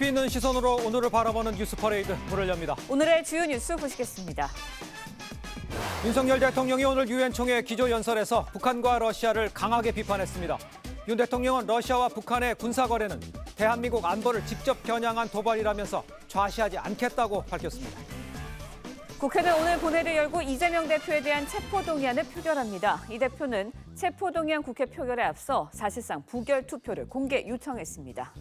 깊이 있는 시선으로 오늘을 바라보는 뉴스 퍼레이드 문을 엽니다. 오늘의 주요 뉴스 보시겠습니다. 윤석열 대통령이 오늘 유엔 총회 기조연설에서 북한과 러시아를 강하게 비판했습니다. 윤 대통령은 러시아와 북한의 군사거래는 대한민국 안보를 직접 겨냥한 도발이라면서 좌시하지 않겠다고 밝혔습니다. 국회는 오늘 본회의를 열고 이재명 대표에 대한 체포동의안을 표결합니다. 이 대표는 체포동의안 국회 표결에 앞서 사실상 부결 투표를 공개 요청했습니다.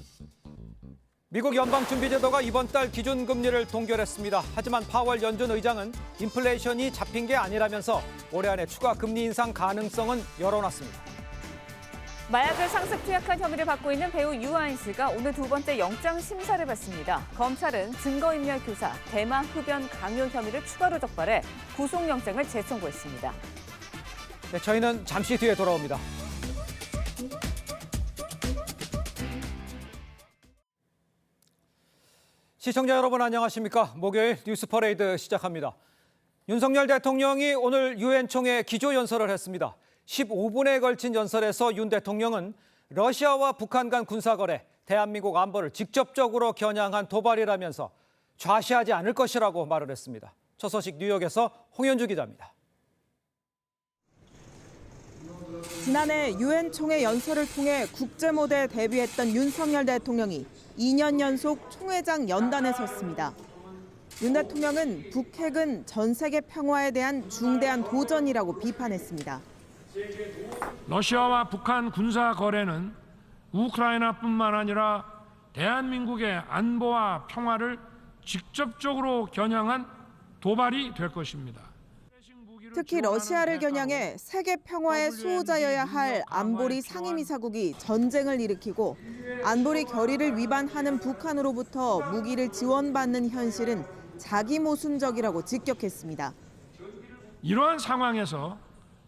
미국 연방준비제도가 이번 달 기준금리를 동결했습니다. 하지만 파월 연준 의장은 인플레이션이 잡힌 게 아니라면서 올해 안에 추가 금리 인상 가능성은 열어놨습니다. 마약을 상습 투약한 혐의를 받고 있는 배우 유아인 씨가 오늘 두 번째 영장 심사를 받습니다. 검찰은 증거인멸 교사, 대마 흡연 강요 혐의를 추가로 적발해 구속영장을 재청구했습니다. 네, 저희는 잠시 뒤에 돌아옵니다. 시청자 여러분 안녕하십니까? 목요일 뉴스 퍼레이드 시작합니다. 윤석열 대통령이 오늘 유엔 총회 기조연설을 했습니다. 15분에 걸친 연설에서 윤 대통령은 러시아와 북한 간 군사거래, 대한민국 안보를 직접적으로 겨냥한 도발이라면서 좌시하지 않을 것이라고 말을 했습니다. 첫 소식 뉴욕에서 홍현주 기자입니다. 지난해 유엔 총회 연설을 통해 국제 무대에 데뷔했던 윤석열 대통령이 2년 연속 총회장 연단에 섰습니다. 윤 대통령은 북핵은 전 세계 평화에 대한 중대한 도전이라고 비판했습니다. 러시아와 북한 군사 거래는 우크라이나뿐만 아니라 대한민국의 안보와 평화를 직접적으로 겨냥한 도발이 될 것입니다. 특히 러시아를 겨냥해 세계 평화의 수호자여야 할 안보리 상임이사국이 전쟁을 일으키고 안보리 결의를 위반하는 북한으로부터 무기를 지원받는 현실은 자기 모순적이라고 직격했습니다. 이러한 상황에서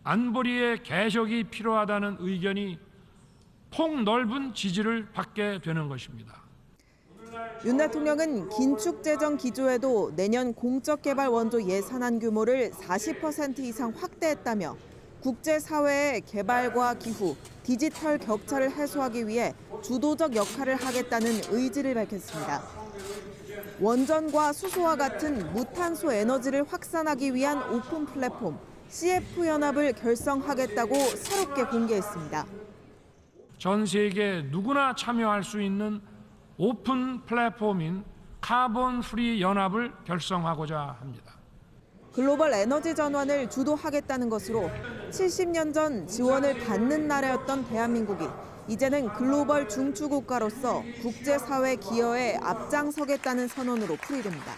안보리의 개혁이 필요하다는 의견이 폭넓은 지지를 받게 되는 것입니다. 윤 대통령은 긴축 재정 기조에도 내년 공적개발 원조 예산안 규모를 40% 이상 확대했다며 국제사회의 개발과 기후, 디지털 격차를 해소하기 위해 주도적 역할을 하겠다는 의지를 밝혔습니다. 원전과 수소와 같은 무탄소 에너지를 확산하기 위한 오픈 플랫폼 CF연합을 결성하겠다고 새롭게 공개했습니다. 전 세계 누구나 참여할 수 있는 오픈 플랫폼인 카본 프리 연합을 결성하고자 합니다. 글로벌 에너지 전환을 주도하겠다는 것으로 70년 전 지원을 받는 나라였던 대한민국이 이제는 글로벌 중추국가로서 국제사회 기여에 앞장서겠다는 선언으로 풀이됩니다.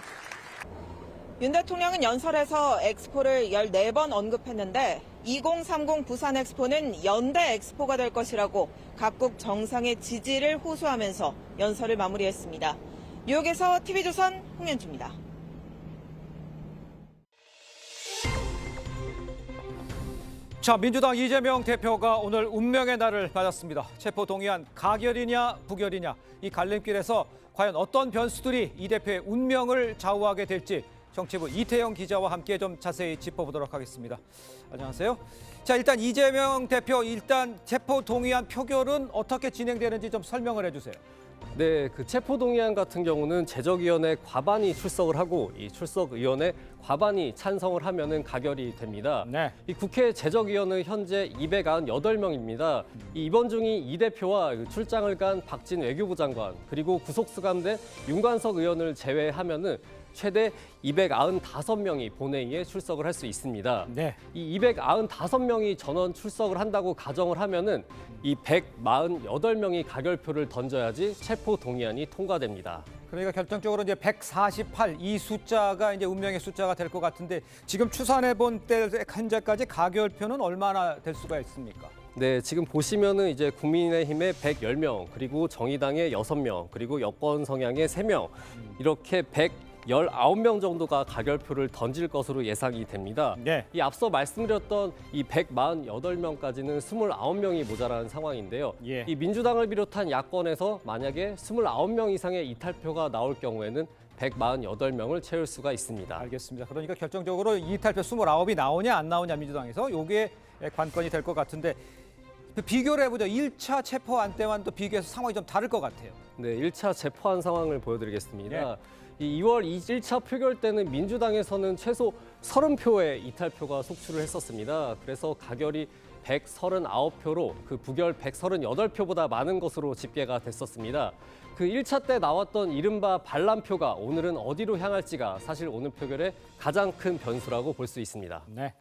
윤 대통령은 연설에서 엑스포를 14번 언급했는데 2030 부산 엑스포는 연대 엑스포가 될 것이라고 각국 정상의 지지를 호소하면서 연설을 마무리했습니다. 뉴욕에서 TV조선 홍현주입니다. 자, 민주당 이재명 대표가 오늘 운명의 날을 맞았습니다. 체포동의안 가결이냐 부결이냐 이 갈림길에서 과연 어떤 변수들이 이 대표의 운명을 좌우하게 될지 정치부 이태영 기자와 함께 좀 자세히 짚어보도록 하겠습니다. 안녕하세요. 자, 일단 이재명 대표 체포동의안 표결은 어떻게 진행되는지 좀 설명을 해주세요. 네, 그 체포동의안 같은 경우는 제적위원회 과반이 출석을 하고 이 출석의원의 과반이 찬성을 하면은 가결이 됩니다. 네. 이 국회 제적위원은 현재 298명입니다. 이번 중이 이 대표와 출장을 간 박진 외교부 장관 그리고 구속 수감된 윤관석 의원을 제외하면은 최대 295명이 본회의에 출석을 할 수 있습니다. 네. 이 295명이 전원 출석을 한다고 가정을 하면은 이 148명이 가결표를 던져야지 체포 동의안이 통과됩니다. 그러니까 결정적으로 이제 148 이 숫자가 이제 운명의 숫자가 될 것 같은데 지금 추산해 본 때 현재까지 가결표는 얼마나 될 수가 있습니까? 네, 지금 보시면은 이제 국민의힘의 110명, 그리고 정의당의 6명, 그리고 여권 성향의 3명 이렇게 119명 정도가 가결표를 던질 것으로 예상이 됩니다. 네. 이 앞서 말씀드렸던 이 148명까지는 29명이 모자라는 상황인데요. 예. 이 민주당을 비롯한 야권에서 만약에 29명 이상의 이탈표가 나올 경우에는 148명을 채울 수가 있습니다. 알겠습니다. 그러니까 결정적으로 이탈표 29이 나오냐 안 나오냐 민주당에서 이게 관건이 될 것 같은데 비교를 해보죠. 1차 체포안 때와는 또 비교해서 상황이 좀 다를 것 같아요. 네, 1차 재포한 상황을 보여드리겠습니다. 예. 이 2월 1차 표결 때는 민주당에서는 최소 30표의 이탈표가 속출을 했었습니다. 그래서 가결이 139표로 그 부결 138표보다 많은 것으로 집계가 됐었습니다. 그 1차 때 나왔던 이른바 반란표가 오늘은 어디로 향할지가 사실 오늘 표결의 가장 큰 변수라고 볼 수 있습니다. 네.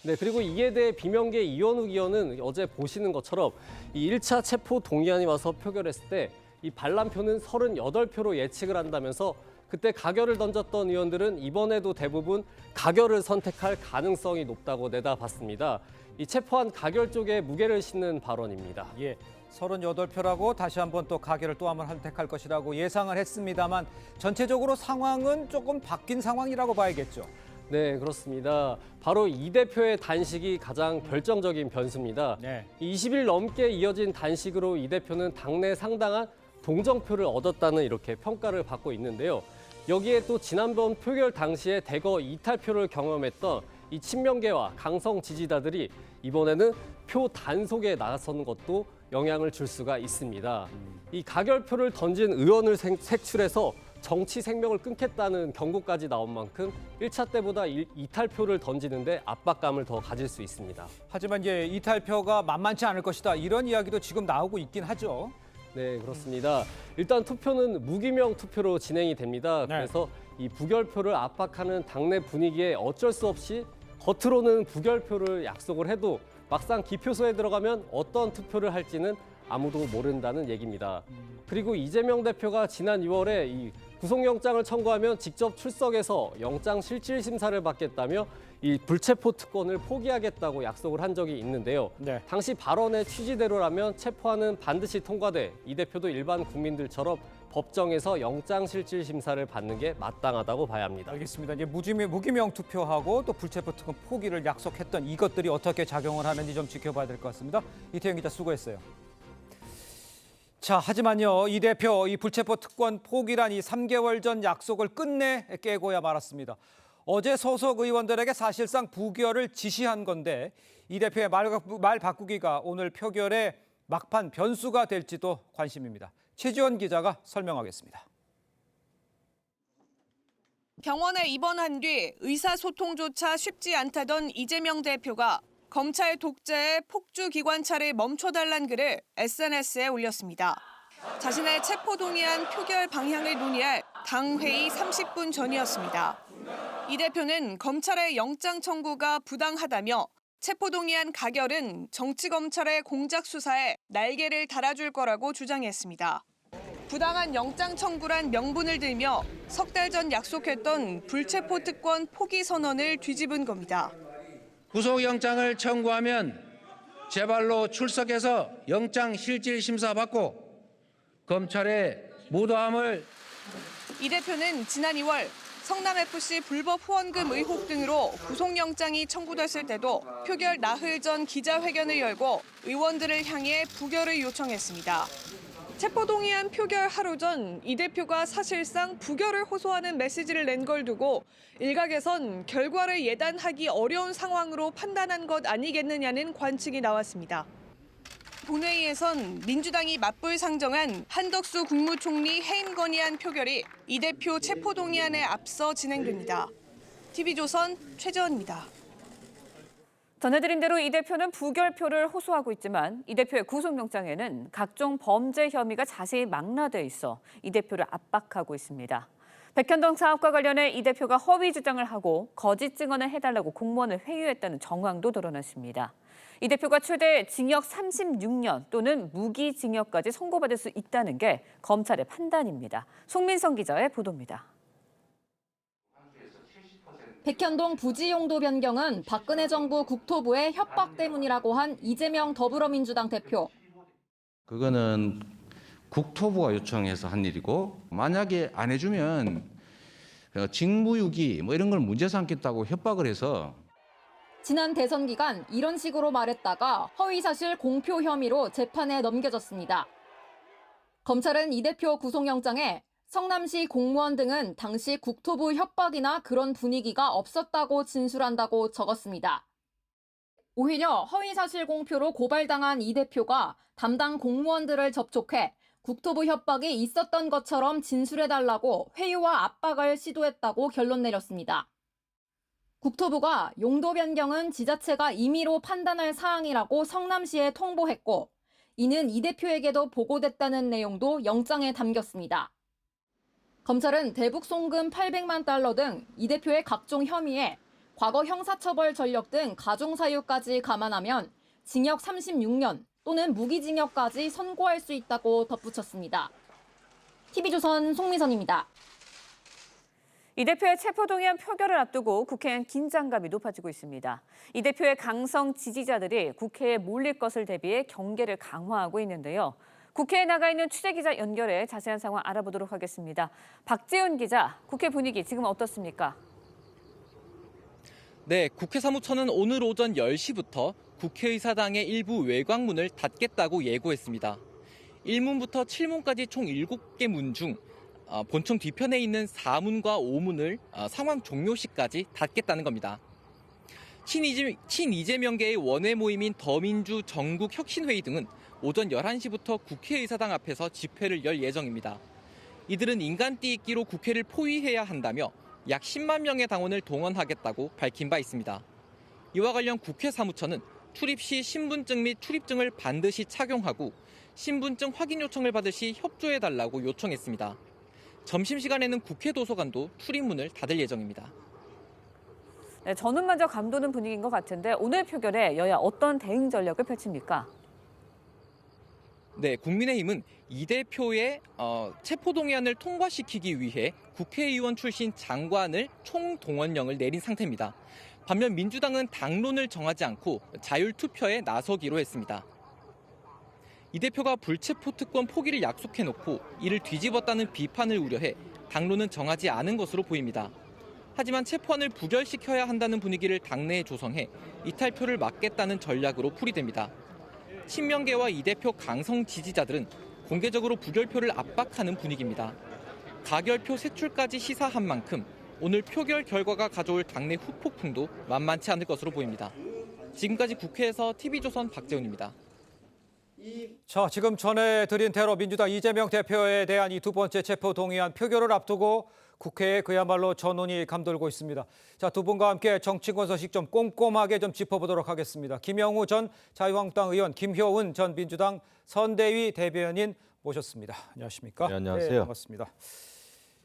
네, 그리고 이에 대해 비명계 이현욱 의원은 어제 보시는 것처럼 이 1차 체포 동의안이 와서 표결했을 때 이 반란표는 38표로 예측을 한다면서 그때 가결을 던졌던 의원들은 이번에도 대부분 가결을 선택할 가능성이 높다고 내다봤습니다. 이 체포안 가결 쪽에 무게를 싣는 발언입니다. 예. 38표라고 다시 한번 또 가결을 또 한번 선택할 것이라고 예상을 했습니다만 전체적으로 상황은 조금 바뀐 상황이라고 봐야겠죠. 네, 그렇습니다. 바로 이 대표의 단식이 가장 결정적인 변수입니다. 네. 20일 넘게 이어진 단식으로 이 대표는 당내 상당한 동정표를 얻었다는 이렇게 평가를 받고 있는데요. 여기에 또 지난번 표결 당시에 대거 이탈표를 경험했던 이 친명계와 강성 지지자들이 이번에는 표 단속에 나선 것도 영향을 줄 수가 있습니다. 이 가결표를 던진 의원을 색출해서 정치 생명을 끊겠다는 경고까지 나온 만큼 1차 때보다 이탈표를 던지는데 압박감을 더 가질 수 있습니다. 하지만 이제 이탈표가 만만치 않을 것이다. 이런 이야기도 지금 나오고 있긴 하죠. 네, 그렇습니다. 일단 투표는 무기명 투표로 진행이 됩니다. 네. 그래서 이 부결표를 압박하는 당내 분위기에 어쩔 수 없이 겉으로는 부결표를 약속을 해도 막상 기표소에 들어가면 어떤 투표를 할지는 아무도 모른다는 얘기입니다. 그리고 이재명 대표가 지난 2월에 이 구속영장을 청구하면 직접 출석해서 영장 실질 심사를 받겠다며 이 불체포 특권을 포기하겠다고 약속을 한 적이 있는데요. 네. 당시 발언의 취지대로라면 체포안은 반드시 통과돼 이 대표도 일반 국민들처럼 법정에서 영장 실질 심사를 받는 게 마땅하다고 봐야 합니다. 알겠습니다. 이제 무기명 투표하고 또 불체포 특권 포기를 약속했던 이것들이 어떻게 작용을 하는지 좀 지켜봐야 될 것 같습니다. 이태영 기자 수고했어요. 자, 하지만요, 이 대표 이 불체포 특권 포기란 이 3개월 전 약속을 끝내 깨고야 말았습니다. 어제 소속 의원들에게 사실상 부결을 지시한 건데 이 대표의 말 바꾸기가 오늘 표결의 막판 변수가 될지도 관심입니다. 최지원 기자가 설명하겠습니다. 병원에 입원한 뒤 의사소통조차 쉽지 않다던 이재명 대표가 검찰 독재의 폭주 기관차를 멈춰달란 글을 SNS에 올렸습니다. 자신의 체포동의안 표결 방향을 논의할 당 회의 30분 전이었습니다. 이 대표는 검찰의 영장 청구가 부당하다며 체포동의안 가결은 정치검찰의 공작 수사에 날개를 달아줄 거라고 주장했습니다. 부당한 영장 청구란 명분을 들며 석 달 전 약속했던 불체포 특권 포기 선언을 뒤집은 겁니다. 구속영장을 청구하면 제 발로 출석해서 영장 실질 심사 받고 검찰의 무도함을. 이 대표는 지난 2월 성남FC 불법 후원금 의혹 등으로 구속영장이 청구됐을 때도 표결 나흘 전 기자회견을 열고 의원들을 향해 부결을 요청했습니다. 체포동의안 표결 하루 전 이 대표가 사실상 부결을 호소하는 메시지를 낸 걸 두고 일각에선 결과를 예단하기 어려운 상황으로 판단한 것 아니겠느냐는 관측이 나왔습니다. 본회의에선 민주당이 맞불 상정한 한덕수 국무총리 해임 건의안 표결이 이 대표 체포동의안에 앞서 진행됩니다. TV조선 최재원입니다. 전해드린 대로 이 대표는 부결표를 호소하고 있지만 이 대표의 구속영장에는 각종 범죄 혐의가 자세히 망라돼 있어 이 대표를 압박하고 있습니다. 백현동 사업과 관련해 이 대표가 허위 주장을 하고 거짓 증언을 해달라고 공무원을 회유했다는 정황도 드러났습니다. 이 대표가 최대 징역 36년 또는 무기징역까지 선고받을 수 있다는 게 검찰의 판단입니다. 송민성 기자의 보도입니다. 백현동 부지 용도 변경은 박근혜 정부 국토부의 협박 때문이라고 한 이재명 더불어민주당 대표. 그거는 국토부가 요청해서 한 일이고 만약에 안 해주면 직무유기 뭐 이런 걸 문제 삼겠다고 협박을 해서. 지난 대선 기간 이런 식으로 말했다가 허위사실 공표 혐의로 재판에 넘겨졌습니다. 검찰은 이 대표 구속영장에 성남시 공무원 등은 당시 국토부 협박이나 그런 분위기가 없었다고 진술한다고 적었습니다. 오히려 허위사실 공표로 고발당한 이 대표가 담당 공무원들을 접촉해 국토부 협박이 있었던 것처럼 진술해달라고 회유와 압박을 시도했다고 결론 내렸습니다. 국토부가 용도 변경은 지자체가 임의로 판단할 사항이라고 성남시에 통보했고, 이는 이 대표에게도 보고됐다는 내용도 영장에 담겼습니다. 검찰은 대북 송금 800만 달러 등 이 대표의 각종 혐의에 과거 형사처벌 전력 등 가중사유까지 감안하면 징역 36년 또는 무기징역까지 선고할 수 있다고 덧붙였습니다. TV조선 송미선입니다. 이 대표의 체포동의안 표결을 앞두고 국회엔 긴장감이 높아지고 있습니다. 이 대표의 강성 지지자들이 국회에 몰릴 것을 대비해 경계를 강화하고 있는데요. 국회에 나가 있는 취재기자 연결해 자세한 상황 알아보도록 하겠습니다. 박재훈 기자, 국회 분위기 지금 어떻습니까? 네, 국회 사무처는 오늘 오전 10시부터 국회의사당의 일부 외곽문을 닫겠다고 예고했습니다. 1문부터 7문까지 총 7개 문 중 본청 뒤편에 있는 4문과 5문을 상황 종료 시까지 닫겠다는 겁니다. 친이재명계의 원외 모임인 더민주 전국혁신회의 등은 오전 11시부터 국회의사당 앞에서 집회를 열 예정입니다. 이들은 인간띠입기로 국회를 포위해야 한다며 약 10만 명의 당원을 동원하겠다고 밝힌 바 있습니다. 이와 관련 국회 사무처는 출입 시 신분증 및 출입증을 반드시 착용하고 신분증 확인 요청을 받을 시 협조해달라고 요청했습니다. 점심시간에는 국회 도서관도 출입문을 닫을 예정입니다. 네, 저는 마저 감도는 분위기인 것 같은데 오늘 표결에 여야 어떤 대응 전략을 펼칩니까? 네, 국민의힘은 이 대표의 체포동의안을 통과시키기 위해 국회의원 출신 장관을 총동원령을 내린 상태입니다. 반면 민주당은 당론을 정하지 않고 자율투표에 나서기로 했습니다. 이 대표가 불체포 특권 포기를 약속해놓고 이를 뒤집었다는 비판을 우려해 당론은 정하지 않은 것으로 보입니다. 하지만 체포안을 부결시켜야 한다는 분위기를 당내에 조성해 이탈표를 막겠다는 전략으로 풀이됩니다. 친명계와 이 대표 강성 지지자들은 공개적으로 부결표를 압박하는 분위기입니다. 가결표 색출까지 시사한 만큼 오늘 표결 결과가 가져올 당내 후폭풍도 만만치 않을 것으로 보입니다. 지금까지 국회에서 TV조선 박재훈입니다. 자, 지금 전해드린 대로 민주당 이재명 대표에 대한 이 두 번째 체포동의안 표결을 앞두고 국회에 그야말로 전운이 감돌고 있습니다. 자, 두 분과 함께 정치권 소식 좀 꼼꼼하게 좀 짚어보도록 하겠습니다. 김영우 전 자유한국당 의원, 김효은 전 민주당 선대위 대변인 모셨습니다. 안녕하십니까? 네, 안녕하세요. 네, 반갑습니다.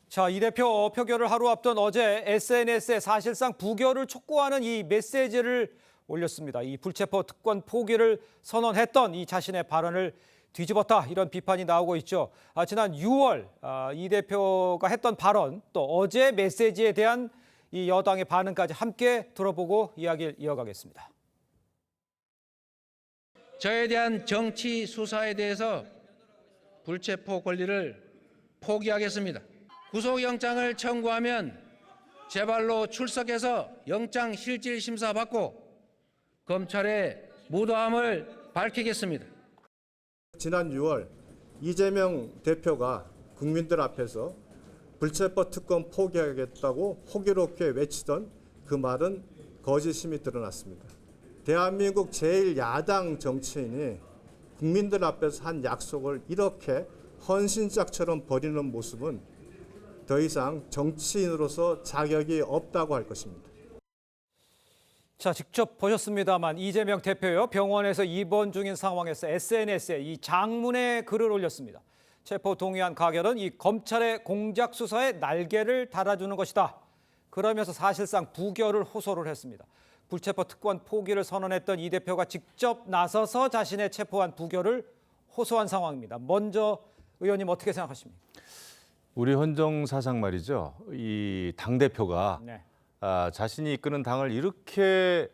자, 이 대표 표결을 하루 앞둔 어제 SNS에 사실상 부결을 촉구하는 이 메시지를 올렸습니다. 이 불체포 특권 포기를 선언했던 이 자신의 발언을 뒤집었다, 이런 비판이 나오고 있죠. 지난 6월 이 대표가 했던 발언, 또 어제 메시지에 대한 이 여당의 반응까지 함께 들어보고 이야기를 이어가겠습니다. 저에 대한 정치 수사에 대해서 불체포 권리를 포기하겠습니다. 구속영장을 청구하면 제 발로 출석해서 영장 실질 심사 받고 검찰의 무도함을 밝히겠습니다. 지난 6월 이재명 대표가 국민들 앞에서 불체포 특권 포기하겠다고 호기롭게 외치던 그 말은 거짓임이 드러났습니다. 대한민국 제1야당 정치인이 국민들 앞에서 한 약속을 이렇게 헌신짝처럼 버리는 모습은 더 이상 정치인으로서 자격이 없다고 할 것입니다. 자, 직접 보셨습니다만 이재명 대표요, 병원에서 입원 중인 상황에서 SNS에 이 장문의 글을 올렸습니다. 체포 동의안 가결은 이 검찰의 공작 수사에 날개를 달아주는 것이다. 그러면서 사실상 부결을 호소를 했습니다. 불체포 특권 포기를 선언했던 이 대표가 직접 나서서 자신의 체포안 부결을 호소한 상황입니다. 먼저 의원님 어떻게 생각하십니까? 우리 헌정 사상 말이죠. 이 당 대표가 네. 자신이 이끄는 당을 이렇게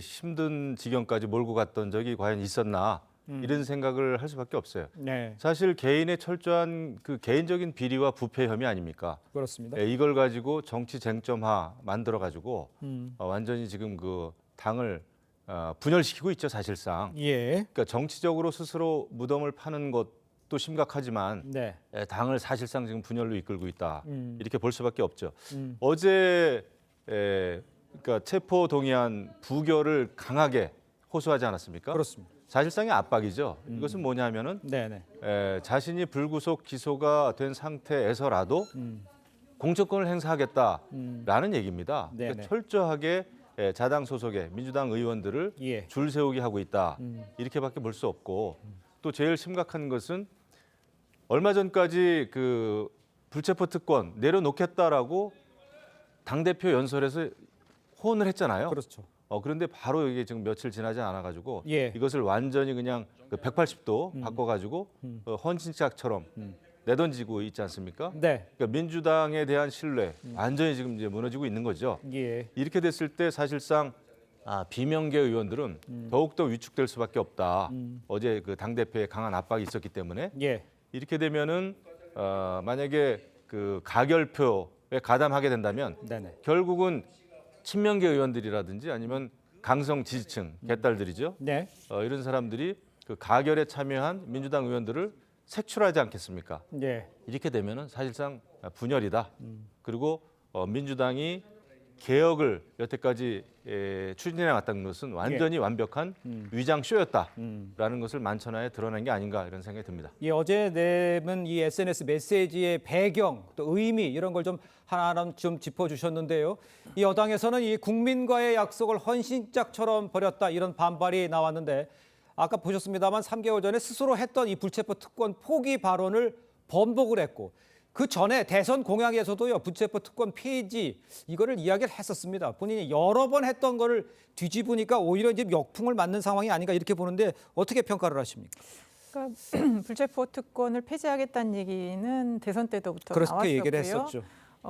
힘든 지경까지 몰고 갔던 적이 과연 있었나, 이런 생각을 할 수밖에 없어요. 네. 사실 개인의 철저한 그 개인적인 비리와 부패 혐의 아닙니까? 그렇습니다. 이걸 가지고 정치 쟁점화 만들어 가지고 완전히 지금 그 당을 분열시키고 있죠, 사실상. 예. 그러니까 정치적으로 스스로 무덤을 파는 것도 심각하지만 네. 당을 사실상 지금 분열로 이끌고 있다, 이렇게 볼 수밖에 없죠. 음. 어제 그러니까 체포 동의안 부결을 강하게 호소하지 않았습니까? 그렇습니다. 사실상의 압박이죠. 이것은 뭐냐면은 네네. 자신이 불구속 기소가 된 상태에서라도 공천권을 행사하겠다라는 얘기입니다. 그러니까 네네. 철저하게 자당 소속의 민주당 의원들을 예. 줄 세우게 하고 있다. 이렇게밖에 볼 수 없고 또 제일 심각한 것은 얼마 전까지 그 불체포 특권 내려놓겠다라고 당대표 연설에서 호언을 했잖아요. 그렇죠. 그런데 바로 이게 지금 며칠 지나지 않아가지고 예. 이것을 완전히 그냥 180도 바꿔가지고 헌신짝처럼 내던지고 있지 않습니까? 네. 그러니까 민주당에 대한 신뢰 완전히 지금 이제 무너지고 있는 거죠. 예. 이렇게 됐을 때 사실상 비명계 의원들은 더욱더 위축될 수밖에 없다. 어제 그 당 대표의 강한 압박이 있었기 때문에 예. 이렇게 되면은 만약에 그 가결표에 가담하게 된다면 네네. 결국은 친명계 의원들이라든지 아니면 강성 지지층 개딸들이죠. 네. 이런 사람들이 그 가결에 참여한 민주당 의원들을 색출하지 않겠습니까? 예. 이렇게 되면은 사실상 분열이다. 그리고 민주당이 개혁을 여태까지 추진해 왔다는 것은 완전히 완벽한 위장 쇼였다라는 것을 만천하에 드러낸 게 아닌가 이런 생각이 듭니다. 예, 어제 내은 이 SNS 메시지의 배경 또 의미 이런 걸 좀 하나하나 좀 짚어주셨는데요. 이 여당에서는 이 국민과의 약속을 헌신짝처럼 버렸다 이런 반발이 나왔는데 아까 보셨습니다만 3개월 전에 스스로 했던 이 불체포 특권 포기 발언을 번복을 했고 그 전에 대선 공약에서도요 불체포 특권 폐지 이거를 이야기를 했었습니다. 본인이 여러 번 했던 거를 뒤집으니까 오히려 이제 역풍을 맞는 상황이 아닌가 이렇게 보는데 어떻게 평가를 하십니까? 그러니까 불체포 특권을 폐지하겠다는 얘기는 대선 때부터 그렇게 나왔었고요. 얘기를 했었죠.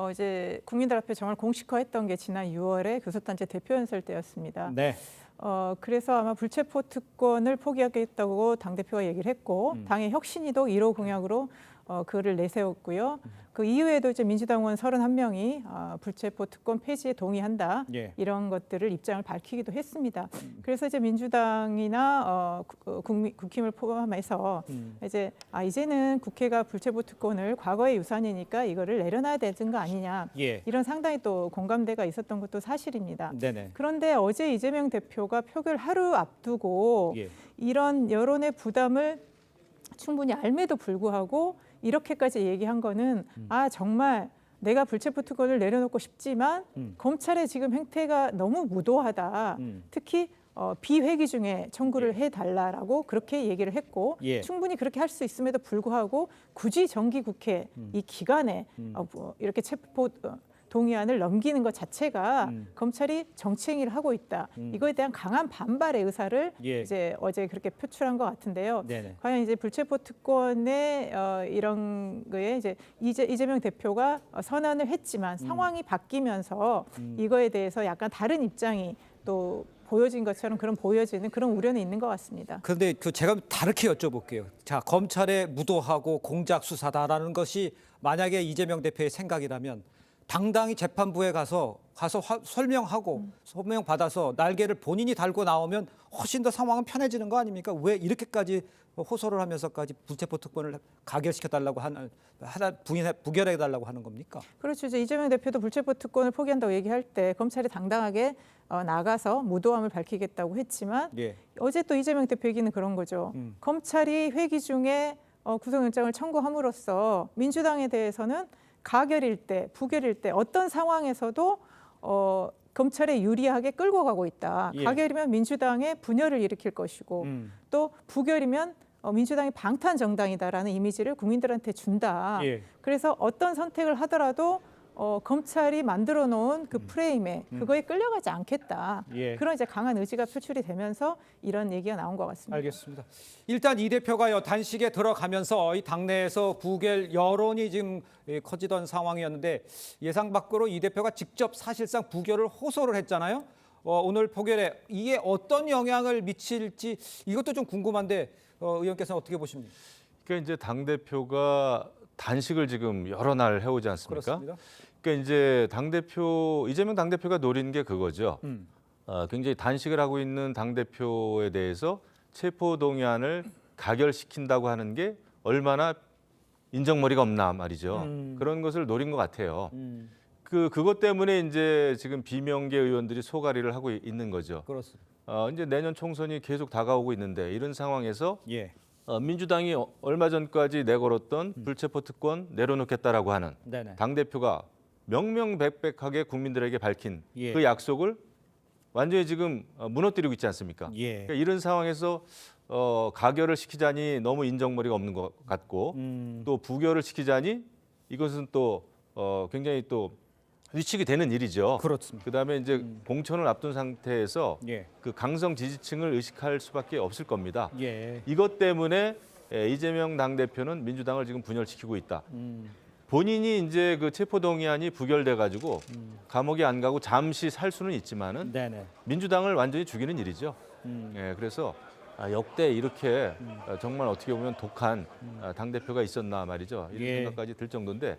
이제 국민들 앞에 정말 공식화했던 게 지난 6월에 교섭단체 대표 연설 때였습니다. 네. 그래서 아마 불체포 특권을 포기하겠다고 당대표가 얘기를 했고 당의 혁신위도 1호 공약으로 그를 내세웠고요. 그 이후에도 이제 민주당 의원 31명이 불체포 특권 폐지에 동의한다. 예. 이런 것들을 입장을 밝히기도 했습니다. 그래서 이제 민주당이나 국힘을 포함해서 이제 이제는 국회가 불체포 특권을 과거의 유산이니까 이거를 내려놔야 되는 거 아니냐. 예. 이런 상당히 또 공감대가 있었던 것도 사실입니다. 네네. 그런데 어제 이재명 대표가 표결 하루 앞두고 예. 이런 여론의 부담을 충분히 알매도 불구하고 이렇게까지 얘기한 거는 정말 내가 불체포 특권을 내려놓고 싶지만 검찰의 지금 행태가 너무 무도하다. 특히 비회기 중에 청구를 해달라라고 그렇게 얘기를 했고 예. 충분히 그렇게 할 수 있음에도 불구하고 굳이 정기국회 이 기간에 이렇게 체포 동의안을 넘기는 것 자체가 검찰이 정치행위를 하고 있다. 이거에 대한 강한 반발의 의사를 예. 이제 어제 그렇게 표출한 것 같은데요. 네네. 과연 이제 불체포 특권의 이런 거에 이제 이재명 대표가 선언을 했지만 상황이 바뀌면서 이거에 대해서 약간 다른 입장이 또 보여진 것처럼 보여지는 그런 우려는 있는 것 같습니다. 그런데 제가 다르게 여쭤볼게요. 자, 검찰의 무도하고 공작 수사다라는 것이 만약에 이재명 대표의 생각이라면 당당히 재판부에 가서 설명하고 소명 받아서 날개를 본인이 달고 나오면 훨씬 더 상황은 편해지는 거 아닙니까? 왜 이렇게까지 호소를 하면서까지 불체포 특권을 가결시켜달라고 부결해달라고 하는 겁니까? 그렇죠. 이제 이재명 대표도 불체포 특권을 포기한다고 얘기할 때 검찰이 당당하게 나가서 무도함을 밝히겠다고 했지만 예. 어제 또 이재명 대표 얘기는 그런 거죠. 검찰이 회기 중에 구속영장을 청구함으로써 민주당에 대해서는 가결일 때, 부결일 때 어떤 상황에서도 검찰에 유리하게 끌고 가고 있다. 예. 가결이면 민주당의 분열을 일으킬 것이고 또 부결이면 민주당이 방탄 정당이다라는 이미지를 국민들한테 준다. 예. 그래서 어떤 선택을 하더라도 검찰이 만들어 놓은 그 프레임에 그거에 끌려가지 않겠다. 예. 그런 이제 강한 의지가 표출이 되면서 이런 얘기가 나온 것 같습니다. 알겠습니다. 일단 이 대표가 단식에 들어가면서 이 당내에서 부결 여론이 지금 커지던 상황이었는데 예상 밖으로 이 대표가 직접 사실상 부결을 호소를 했잖아요. 오늘 포결에 이게 어떤 영향을 미칠지 이것도 좀 궁금한데 의원께서는 어떻게 보십니까? 그러니까 이제 당 대표가 단식을 지금 여러 날 해오지 않습니까? 그렇습니다. 그러니까 이제 이재명 당 대표가 노린 게 그거죠. 굉장히 단식을 하고 있는 당 대표에 대해서 체포 동의안을 가결시킨다고 하는 게 얼마나 인정머리가 없나 말이죠. 그런 것을 노린 것 같아요. 그것 때문에 이제 지금 비명계 의원들이 소가리를 하고 있는 거죠. 그렇습니다. 이제 내년 총선이 계속 다가오고 있는데 이런 상황에서 예. 민주당이 얼마 전까지 내걸었던 불체포 특권 내려놓겠다라고 하는 네네. 당 대표가 명명백백하게 국민들에게 밝힌 예. 그 약속을 완전히 지금 무너뜨리고 있지 않습니까? 예. 그러니까 이런 상황에서 가결을 시키자니 너무 인정머리가 없는 것 같고 또 부결을 시키자니 이것은 또 굉장히 또 위축이 되는 일이죠. 그렇습니다. 그다음에 이제 공천을 앞둔 상태에서 예. 그 강성 지지층을 의식할 수밖에 없을 겁니다. 예. 이것 때문에 이재명 당대표는 민주당을 지금 분열시키고 있다. 본인이 이제 그 체포동의안이 부결돼 가지고 감옥에 안 가고 잠시 살 수는 있지만은 네네. 민주당을 완전히 죽이는 일이죠. 예, 그래서 역대 이렇게 정말 어떻게 보면 독한 당대표가 있었나 말이죠. 이런 예. 생각까지 들 정도인데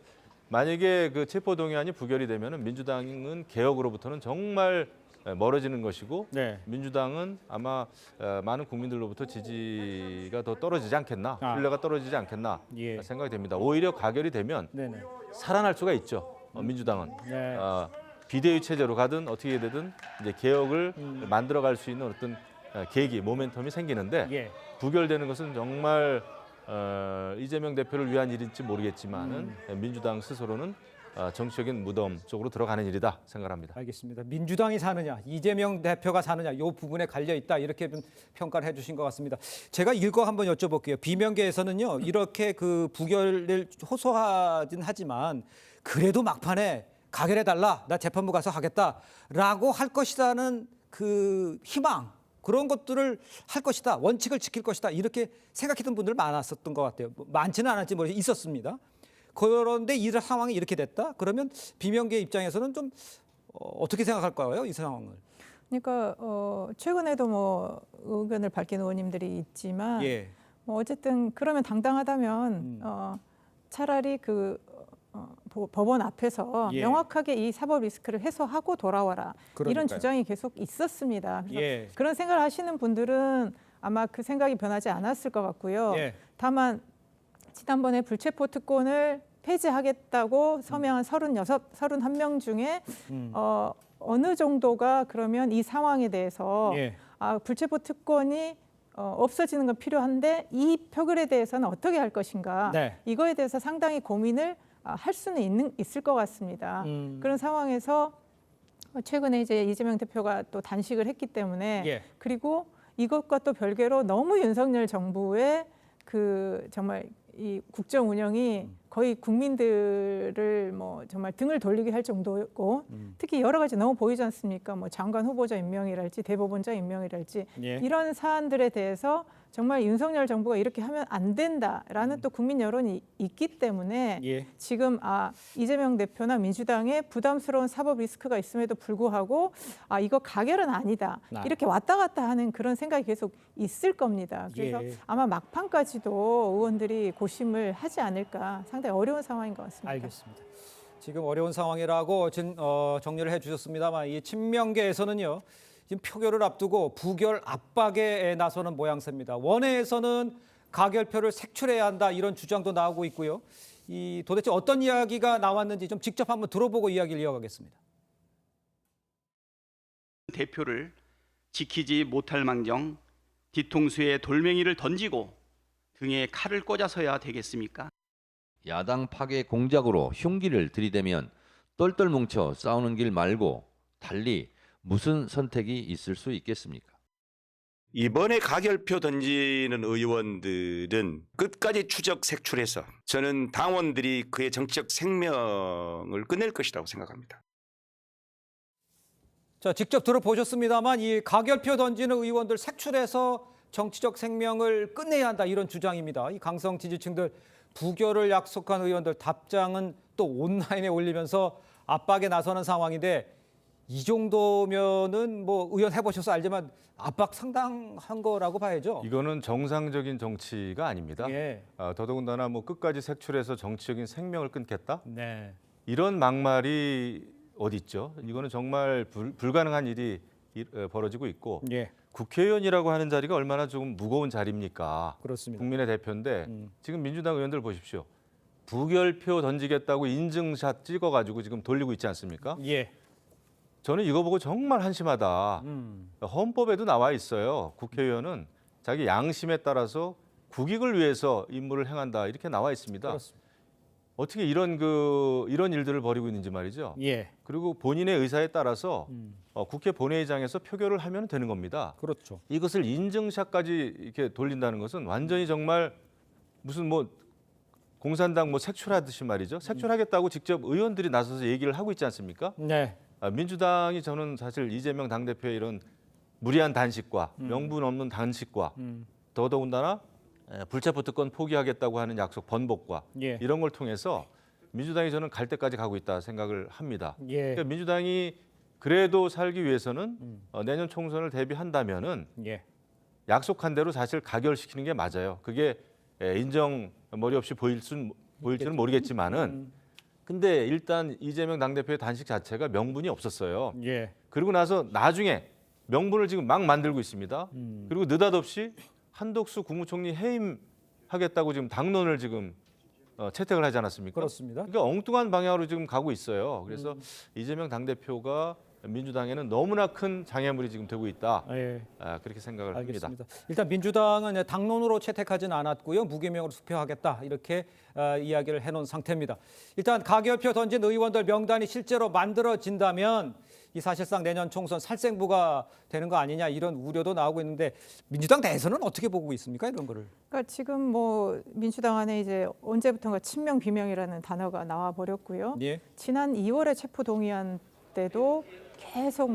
만약에 그 체포동의안이 부결이 되면은 민주당은 개혁으로부터는 정말 멀어지는 것이고 네. 민주당은 아마 많은 국민들로부터 지지가 더 떨어지지 않겠나, 신뢰가 떨어지지 않겠나 예. 생각이 됩니다. 오히려 가결이 되면 네네. 살아날 수가 있죠. 민주당은 네. 비대위 체제로 가든 어떻게 되든 이제 개혁을 만들어갈 수 있는 어떤 계기, 모멘텀이 생기는데 예. 부결되는 것은 정말 이재명 대표를 위한 일인지 모르겠지만은 민주당 스스로는 정치적인 무덤 쪽으로 들어가는 일이다 생각합니다. 알겠습니다. 민주당이 사느냐, 이재명 대표가 사느냐, 이 부분에 갈려 있다 이렇게 좀 평가를 해주신 것 같습니다. 제가 이거 한번 여쭤볼게요. 비명계에서는요 이렇게 그 부결을 호소하진 하지만 그래도 막판에 가결해 달라, 나 재판부 가서 하겠다라고 할 것이라는 그 희망. 그런 것들을 할 것이다, 원칙을 지킬 것이다 이렇게 생각했던 분들 많았었던 것 같아요. 많지는 않았지 뭐 있었습니다. 그런데 이 상황이 이렇게 됐다? 그러면 비명계 입장에서는 좀 어떻게 생각할까요? 이 상황을. 그러니까 최근에도 뭐 의견을 밝힌 의원님들이 있지만 예. 뭐 어쨌든 그러면 당당하다면 차라리 그 법원 앞에서 예. 명확하게 이 사법 리스크를 해소하고 돌아와라. 그러니까요. 이런 주장이 계속 있었습니다. 그래서 예. 그런 생각을 하시는 분들은 아마 그 생각이 변하지 않았을 것 같고요. 예. 다만 지난번에 불체포 특권을 폐지하겠다고 서명한 31명 중에 어느 정도가 그러면 이 상황에 대해서 예. 불체포 특권이 없어지는 건 필요한데 이 표결에 대해서는 어떻게 할 것인가. 네. 이거에 대해서 상당히 고민을 할 수는 있을 것 같습니다. 그런 상황에서 최근에 이제 이재명 대표가 또 단식을 했기 때문에 예. 그리고 이것과 또 별개로 너무 윤석열 정부의 그 정말 이 국정 운영이 거의 국민들을 뭐 정말 등을 돌리게 할 정도고 특히 여러 가지 너무 보이지 않습니까? 뭐 장관 후보자 임명이랄지 대법원장 임명이랄지 예. 이런 사안들에 대해서 정말 윤석열 정부가 이렇게 하면 안 된다라는 또 국민 여론이 있기 때문에 예. 지금 이재명 대표나 민주당의 부담스러운 사법 리스크가 있음에도 불구하고 이거 가결은 아니다. 이렇게 왔다 갔다 하는 그런 생각이 계속 있을 겁니다. 그래서 예. 아마 막판까지도 의원들이 고심을 하지 않을까 상당히 어려운 상황인 것 같습니다. 알겠습니다. 지금 어려운 상황이라고 정리를 해주셨습니다만 이 친명계에서는요. 지금 표결을 앞두고 부결 압박에 나서는 모양새입니다. 원내에서는 가결표를 색출해야 한다 이런 주장도 나오고 있고요. 이 도대체 어떤 이야기가 나왔는지 좀 직접 한번 들어보고 이야기를 이어가겠습니다. 대표를 지키지 못할 망정 뒤통수에 돌멩이를 던지고 등에 칼을 꽂아서야 되겠습니까? 야당 파괴 공작으로 흉기를 들이대면 똘똘 뭉쳐 싸우는 길 말고 달리 무슨 선택이 있을 수 있겠습니까? 이번에 가결표 던지는 의원들은 끝까지 추적 색출해서 저는 당원들이 그의 정치적 생명을 끝낼 것이라고 생각합니다. 자, 직접 들어보셨습니다만 이 가결표 던지는 의원들 색출해서 정치적 생명을 끝내야 한다 이런 주장입니다. 이 강성 지지층들 부결을 약속한 의원들 답장은 또 온라인에 올리면서 압박에 나서는 상황인데 이 정도면은 뭐 의원 해보셔서 알지만 압박 상당한 거라고 봐야죠. 이거는 정상적인 정치가 아닙니다. 예. 더더군다나 뭐 끝까지 색출해서 정치적인 생명을 끊겠다? 네. 이런 막말이 어디 있죠? 이거는 정말 불가능한 일이 벌어지고 있고 예. 국회의원이라고 하는 자리가 얼마나 좀 무거운 자리입니까? 그렇습니다. 국민의 대표인데 지금 민주당 의원들 보십시오. 부결표 던지겠다고 인증샷 찍어가지고 지금 돌리고 있지 않습니까? 예. 저는 이거 보고 정말 한심하다. 헌법에도 나와 있어요. 국회의원은 자기 양심에 따라서 국익을 위해서 임무를 행한다 이렇게 나와 있습니다. 그렇습니다. 어떻게 이런 일들을 벌이고 있는지 말이죠. 예. 그리고 본인의 의사에 따라서 국회 본회의장에서 표결을 하면 되는 겁니다. 그렇죠. 이것을 인증샷까지 이렇게 돌린다는 것은 완전히 정말 무슨 뭐 공산당 뭐 색출하듯이 말이죠. 색출하겠다고 직접 의원들이 나서서 얘기를 하고 있지 않습니까? 네. 민주당이 저는 사실 이재명 당대표의 이런 무리한 단식과 명분 없는 단식과 더더군다나 불체포 특권 포기하겠다고 하는 약속 번복과 예. 이런 걸 통해서 민주당이 저는 갈 때까지 가고 있다 생각을 합니다. 예. 그러니까 민주당이 그래도 살기 위해서는 내년 총선을 대비한다면은 약속한 대로 사실 가결시키는 게 맞아요. 그게 인정 머리 없이 보일지는 모르겠지만은 근데 일단 이재명 당대표의 단식 자체가 명분이 없었어요. 예. 그리고 나서 나중에 명분을 지금 막 만들고 있습니다. 그리고 느닷없이 한덕수 국무총리 해임하겠다고 지금 당론을 지금 채택을 하지 않았습니까? 그렇습니다. 그러니까 엉뚱한 방향으로 지금 가고 있어요. 그래서 이재명 당대표가 민주당에는 너무나 큰 장애물이 지금 되고 있다. 예. 그렇게 생각을 알겠습니다. 합니다. 일단 민주당은 당론으로 채택하지는 않았고요. 무기명으로 투표하겠다 이렇게 이야기를 해놓은 상태입니다. 일단 가결표 던진 의원들 명단이 실제로 만들어진다면 이 사실상 내년 총선 살생부가 되는 거 아니냐 이런 우려도 나오고 있는데 민주당 내에서는 어떻게 보고 있습니까 이런 거를? 그러니까 지금 뭐 민주당 안에 이제 언제부턴가 친명 비명이라는 단어가 나와 버렸고요. 예. 지난 2월에 체포 동의안 때도 계속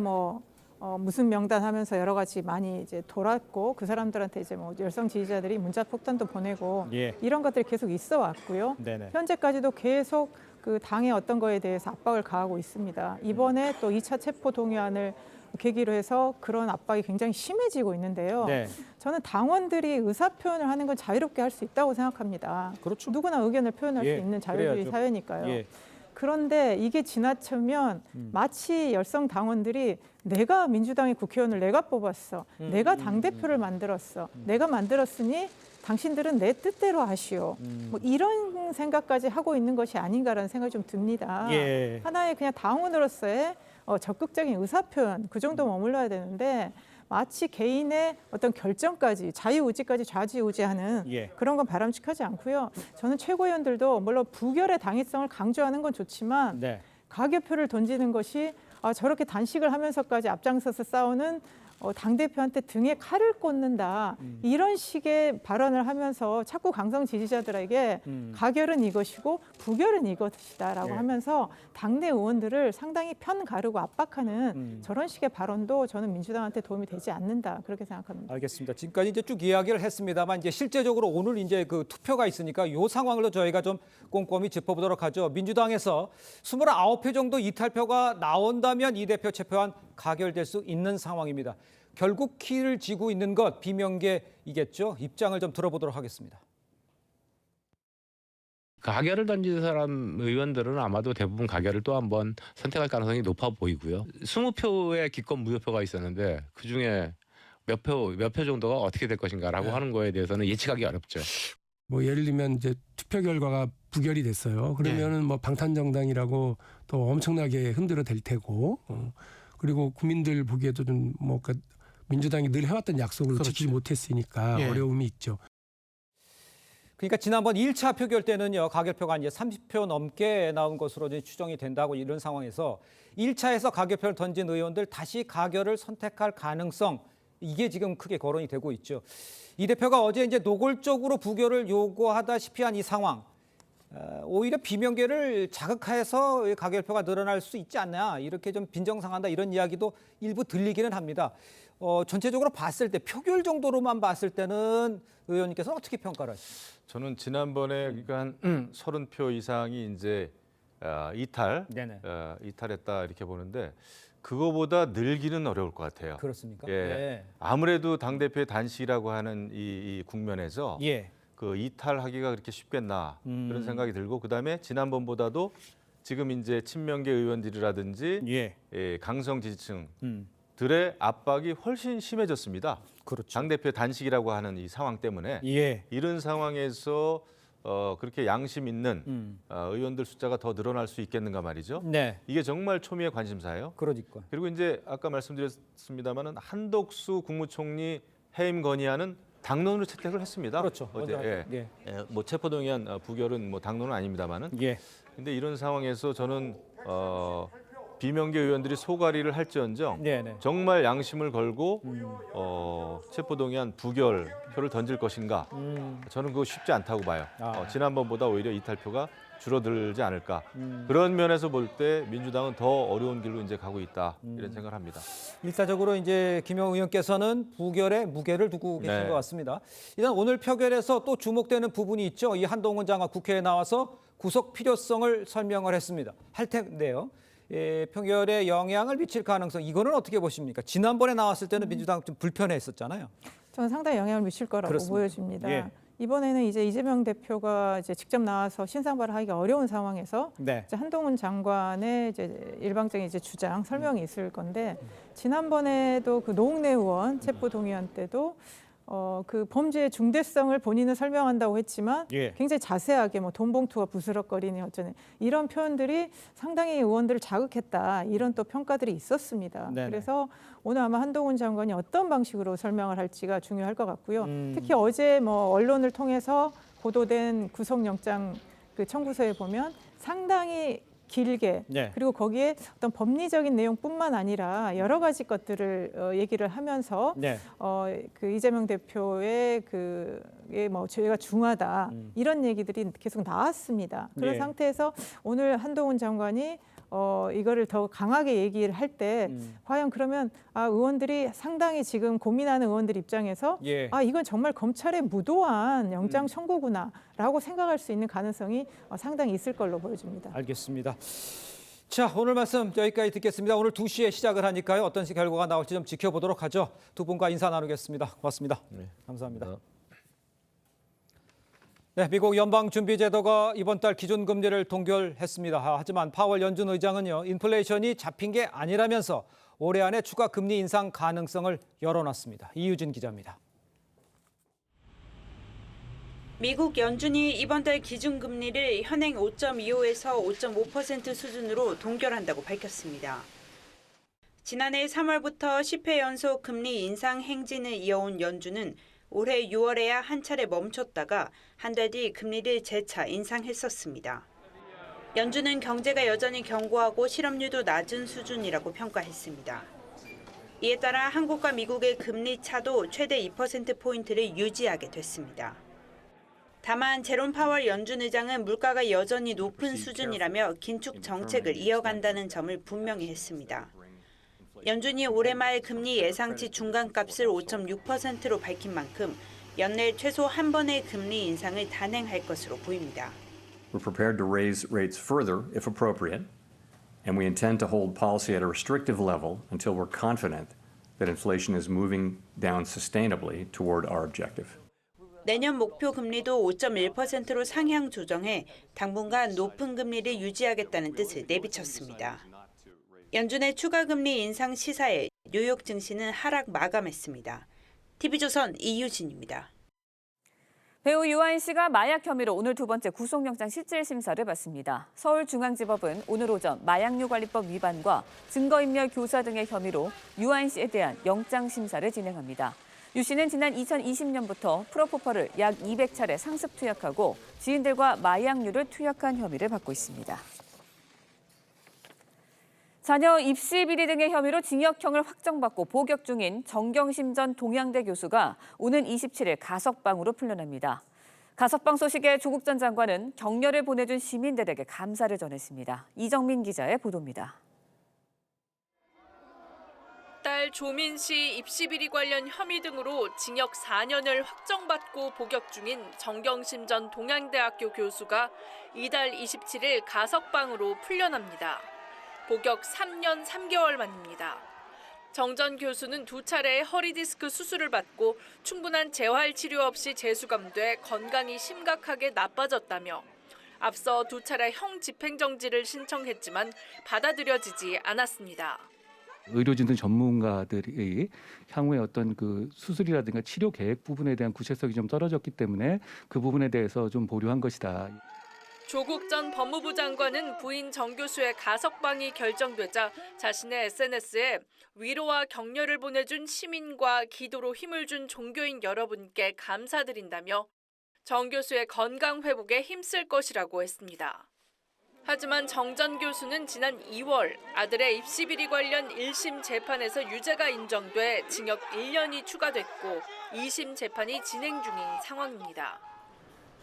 무슨 명단 하면서 여러 가지 많이 이제 돌았고 그 사람들한테 이제 뭐 열성 지지자들이 문자 폭탄도 보내고 예. 이런 것들이 계속 있어 왔고요. 네네. 현재까지도 계속 그 당의 어떤 거에 대해서 압박을 가하고 있습니다. 이번에 또 2차 체포 동의안을 계기로 해서 그런 압박이 굉장히 심해지고 있는데요. 네. 저는 당원들이 의사 표현을 하는 건 자유롭게 할 수 있다고 생각합니다. 그렇죠. 누구나 의견을 표현할 예, 수 있는 자유주의 그래야죠. 사회니까요. 예. 그런데 이게 지나치면 마치 열성 당원들이 내가 민주당의 국회의원을 내가 뽑았어. 내가 당대표를 만들었어. 내가 만들었으니 당신들은 내 뜻대로 하시오. 뭐 이런 생각까지 하고 있는 것이 아닌가라는 생각이 좀 듭니다. 예. 하나의 그냥 당원으로서의 적극적인 의사표현 그 정도 머물러야 되는데 마치 개인의 어떤 결정까지 자유의지까지 좌지우지하는 예. 그런 건 바람직하지 않고요. 저는 최고위원들도 물론 부결의 당위성을 강조하는 건 좋지만 네. 가결표를 던지는 것이 저렇게 단식을 하면서까지 앞장서서 싸우는 당대표한테 등에 칼을 꽂는다. 이런 식의 발언을 하면서 자꾸 강성 지지자들에게 가결은 이것이고 부결은 이것이다라고 예. 하면서 당내 의원들을 상당히 편 가르고 압박하는 저런 식의 발언도 저는 민주당한테 도움이 되지 않는다. 그렇게 생각합니다. 알겠습니다. 지금까지 이제 쭉 이야기를 했습니다만 이제 실제적으로 오늘 이제 그 투표가 있으니까 이 상황을 저희가 좀 꼼꼼히 짚어보도록 하죠. 민주당에서 29표 정도 이탈표가 나온다면 이 대표 체포안 가결될 수 있는 상황입니다. 결국 키를 쥐고 있는 것 비명계이겠죠. 입장을 좀 들어보도록 하겠습니다. 가결을 던진 사람 의원들은 아마도 대부분 가결을 또 한 번 선택할 가능성이 높아 보이고요. 20표의 기권 무효표가 있었는데 그중에 몇 표 정도가 어떻게 될 것인가라고 하는 거에 대해서는 예측하기 어렵죠. 뭐 예를 들면 이제 투표 결과가 부결이 됐어요. 그러면은 뭐 방탄정당이라고 또 엄청나게 흔들어 댈 테고, 그리고 국민들 보기에도 좀 뭐 민주당이 늘 해왔던 약속을 지키지 못했으니까 어려움이 있죠. 그러니까 지난번 1차 표결 때는요. 가결표가 이제 30표 넘게 나온 것으로 이제 추정이 된다고 이런 상황에서 1차에서 가결표를 던진 의원들 다시 가결을 선택할 가능성 이게 지금 크게 거론이 되고 있죠. 이 대표가 어제 이제 노골적으로 부결을 요구하다시피 한 이 상황 오히려 비명계를 자극해서 가결표가 늘어날 수 있지 않나 이렇게 좀 빈정상한다 이런 이야기도 일부 들리기는 합니다. 전체적으로 봤을 때 표결 정도로만 봤을 때는 의원님께서는 어떻게 평가를 하십니까? 저는 지난번에 그러니까 한 30표 이상이 이제 이탈했다 이렇게 보는데 그거보다 늘기는 어려울 것 같아요. 그렇습니까? 예. 네. 아무래도 당대표의 단식이라고 하는 이 국면에서 예. 그 이탈하기가 그렇게 쉽겠나 그런 생각이 들고 그다음에 지난번보다도 지금 이제 친명계 의원들이라든지 강성 지지층들의 압박이 훨씬 심해졌습니다. 그렇죠. 당대표 단식이라고 하는 이 상황 때문에 이런 상황에서 그렇게 양심 있는 의원들 숫자가 더 늘어날 수 있겠는가 말이죠. 네. 이게 정말 초미의 관심사예요. 그러니까. 그리고 이제 아까 말씀드렸습니다마는 한덕수 국무총리 해임 건의안은 당론으로 채택을 했습니다. 그렇죠. 어제 뭐 체포동의안 부결은 뭐 당론은 아닙니다마는. 예. 근데 이런 상황에서 저는 비명계 의원들이 소가리를 할지언정 네네. 정말 양심을 걸고 체포동의안 부결표를 던질 것인가? 저는 그거 쉽지 않다고 봐요. 지난번보다 오히려 이탈표가 줄어들지 않을까. 그런 면에서 볼 때 민주당은 더 어려운 길로 이제 가고 있다 이런 생각을 합니다. 일차적으로 이제 김영 의원께서는 부결에 무게를 두고 계신 네. 것 같습니다. 일단 오늘 표결에서 또 주목되는 부분이 있죠. 이 한동훈 장관 국회에 나와서 구속 필요성을 설명을 했습니다. 할 텐데요. 표결에 영향을 미칠 가능성 이거는 어떻게 보십니까? 지난번에 나왔을 때는 민주당 좀 불편해했었잖아요. 저는 상당히 영향을 미칠 거라고 그렇습니다. 보여집니다. 예. 이번에는 이제 이재명 대표가 이제 직접 나와서 신상발을 하기가 어려운 상황에서 네. 이제 한동훈 장관의 이제 일방적인 이제 주장 설명이 있을 건데 지난번에도 그 노웅래 의원 체포 동의안 때도 그 범죄의 중대성을 본인은 설명한다고 했지만 예. 굉장히 자세하게 뭐 돈봉투가 부스럭거리니 어쩌니 이런 표현들이 상당히 의원들을 자극했다 이런 또 평가들이 있었습니다. 네네. 그래서 오늘 아마 한동훈 장관이 어떤 방식으로 설명을 할지가 중요할 것 같고요. 특히 어제 뭐 언론을 통해서 보도된 구속영장 그 청구서에 보면 상당히 길게 네. 그리고 거기에 어떤 법리적인 내용뿐만 아니라 여러 가지 것들을 얘기를 하면서 네. 그 이재명 대표의 그게 뭐 죄가 중하다 이런 얘기들이 계속 나왔습니다. 그런 예. 상태에서 오늘 한동훈 장관이 이거를 더 강하게 얘기를 할 때 과연 그러면 의원들이 상당히 지금 고민하는 의원들 입장에서 예. 이건 정말 검찰의 무도한 영장 청구구나라고 생각할 수 있는 가능성이 상당히 있을 걸로 보여집니다. 알겠습니다. 자, 오늘 말씀 여기까지 듣겠습니다. 오늘 2시에 시작을 하니까요. 어떤 결과가 나올지 좀 지켜보도록 하죠. 두 분과 인사 나누겠습니다. 고맙습니다. 감사합니다. 네, 미국 연방준비제도가 이번 달 기준금리를 동결했습니다. 하지만 파월 연준 의장은요, 인플레이션이 잡힌 게 아니라면서 올해 안에 추가 금리 인상 가능성을 열어놨습니다. 이유진 기자입니다. 미국 연준이 이번 달 기준금리를 현행 5.25에서 5.5% 수준으로 동결한다고 밝혔습니다. 지난해 3월부터 10회 연속 금리 인상 행진을 이어온 연준은 올해 6월에야 한 차례 멈췄다가 한 달 뒤 금리를 재차 인상했었습니다. 연준은 경제가 여전히 견고하고 실업률도 낮은 수준이라고 평가했습니다. 이에 따라 한국과 미국의 금리 차도 최대 2%포인트를 유지하게 됐습니다. 다만 제롬 파월 연준 의장은 물가가 여전히 높은 수준이라며 긴축 정책을 이어간다는 점을 분명히 했습니다. 연준이 올해 말 금리 예상치 중간값을 5.6%로 밝힌 만큼 연내 최소 한 번의 금리 인상을 단행할 것으로 보입니다. We're prepared to raise rates further if appropriate, and we intend to hold policy at a restrictive level until we're confident that inflation is moving down sustainably toward our objective. 내년 목표 금리도 5.1%로 상향 조정해 당분간 높은 금리를 유지하겠다는 뜻을 내비쳤습니다. 연준의 추가 금리 인상 시사에 뉴욕 증시는 하락 마감했습니다. TV조선 이유진입니다. 배우 유아인 씨가 마약 혐의로 오늘 두 번째 구속영장 실질 심사를 받습니다. 서울중앙지법은 오늘 오전 마약류관리법 위반과 증거인멸 교사 등의 혐의로 유아인 씨에 대한 영장 심사를 진행합니다. 유 씨는 지난 2020년부터 프로포폴을 약 200차례 상습 투약하고 지인들과 마약류를 투약한 혐의를 받고 있습니다. 자녀 입시 비리 등의 혐의로 징역형을 확정받고 복역 중인 정경심 전 동양대 교수가 오는 27일 가석방으로 풀려납니다. 가석방 소식에 조국 전 장관은 격려를 보내준 시민들에게 감사를 전했습니다. 이정민 기자의 보도입니다. 딸 조민 씨 입시 비리 관련 혐의 등으로 징역 4년을 확정받고 복역 중인 정경심 전 동양대학교 교수가 이달 27일 가석방으로 풀려납니다. 복역 3년 3개월 만입니다. 정 전 교수는 2차례의 허리디스크 수술을 받고 충분한 재활 치료 없이 재수감돼 건강이 심각하게 나빠졌다며 앞서 2차례 형 집행정지를 신청했지만 받아들여지지 않았습니다. 의료진 등 전문가들이 향후에 어떤 그 수술이라든가 치료 계획 부분에 대한 구체성이 좀 떨어졌기 때문에 그 부분에 대해서 좀 보류한 것이다. 조국 전 법무부 장관은 부인 정 교수의 가석방이 결정되자 자신의 SNS에 위로와 격려를 보내준 시민과 기도로 힘을 준 종교인 여러분께 감사드린다며 정 교수의 건강 회복에 힘쓸 것이라고 했습니다. 하지만 정 전 교수는 지난 2월 아들의 입시 비리 관련 1심 재판에서 유죄가 인정돼 징역 1년이 추가됐고 2심 재판이 진행 중인 상황입니다.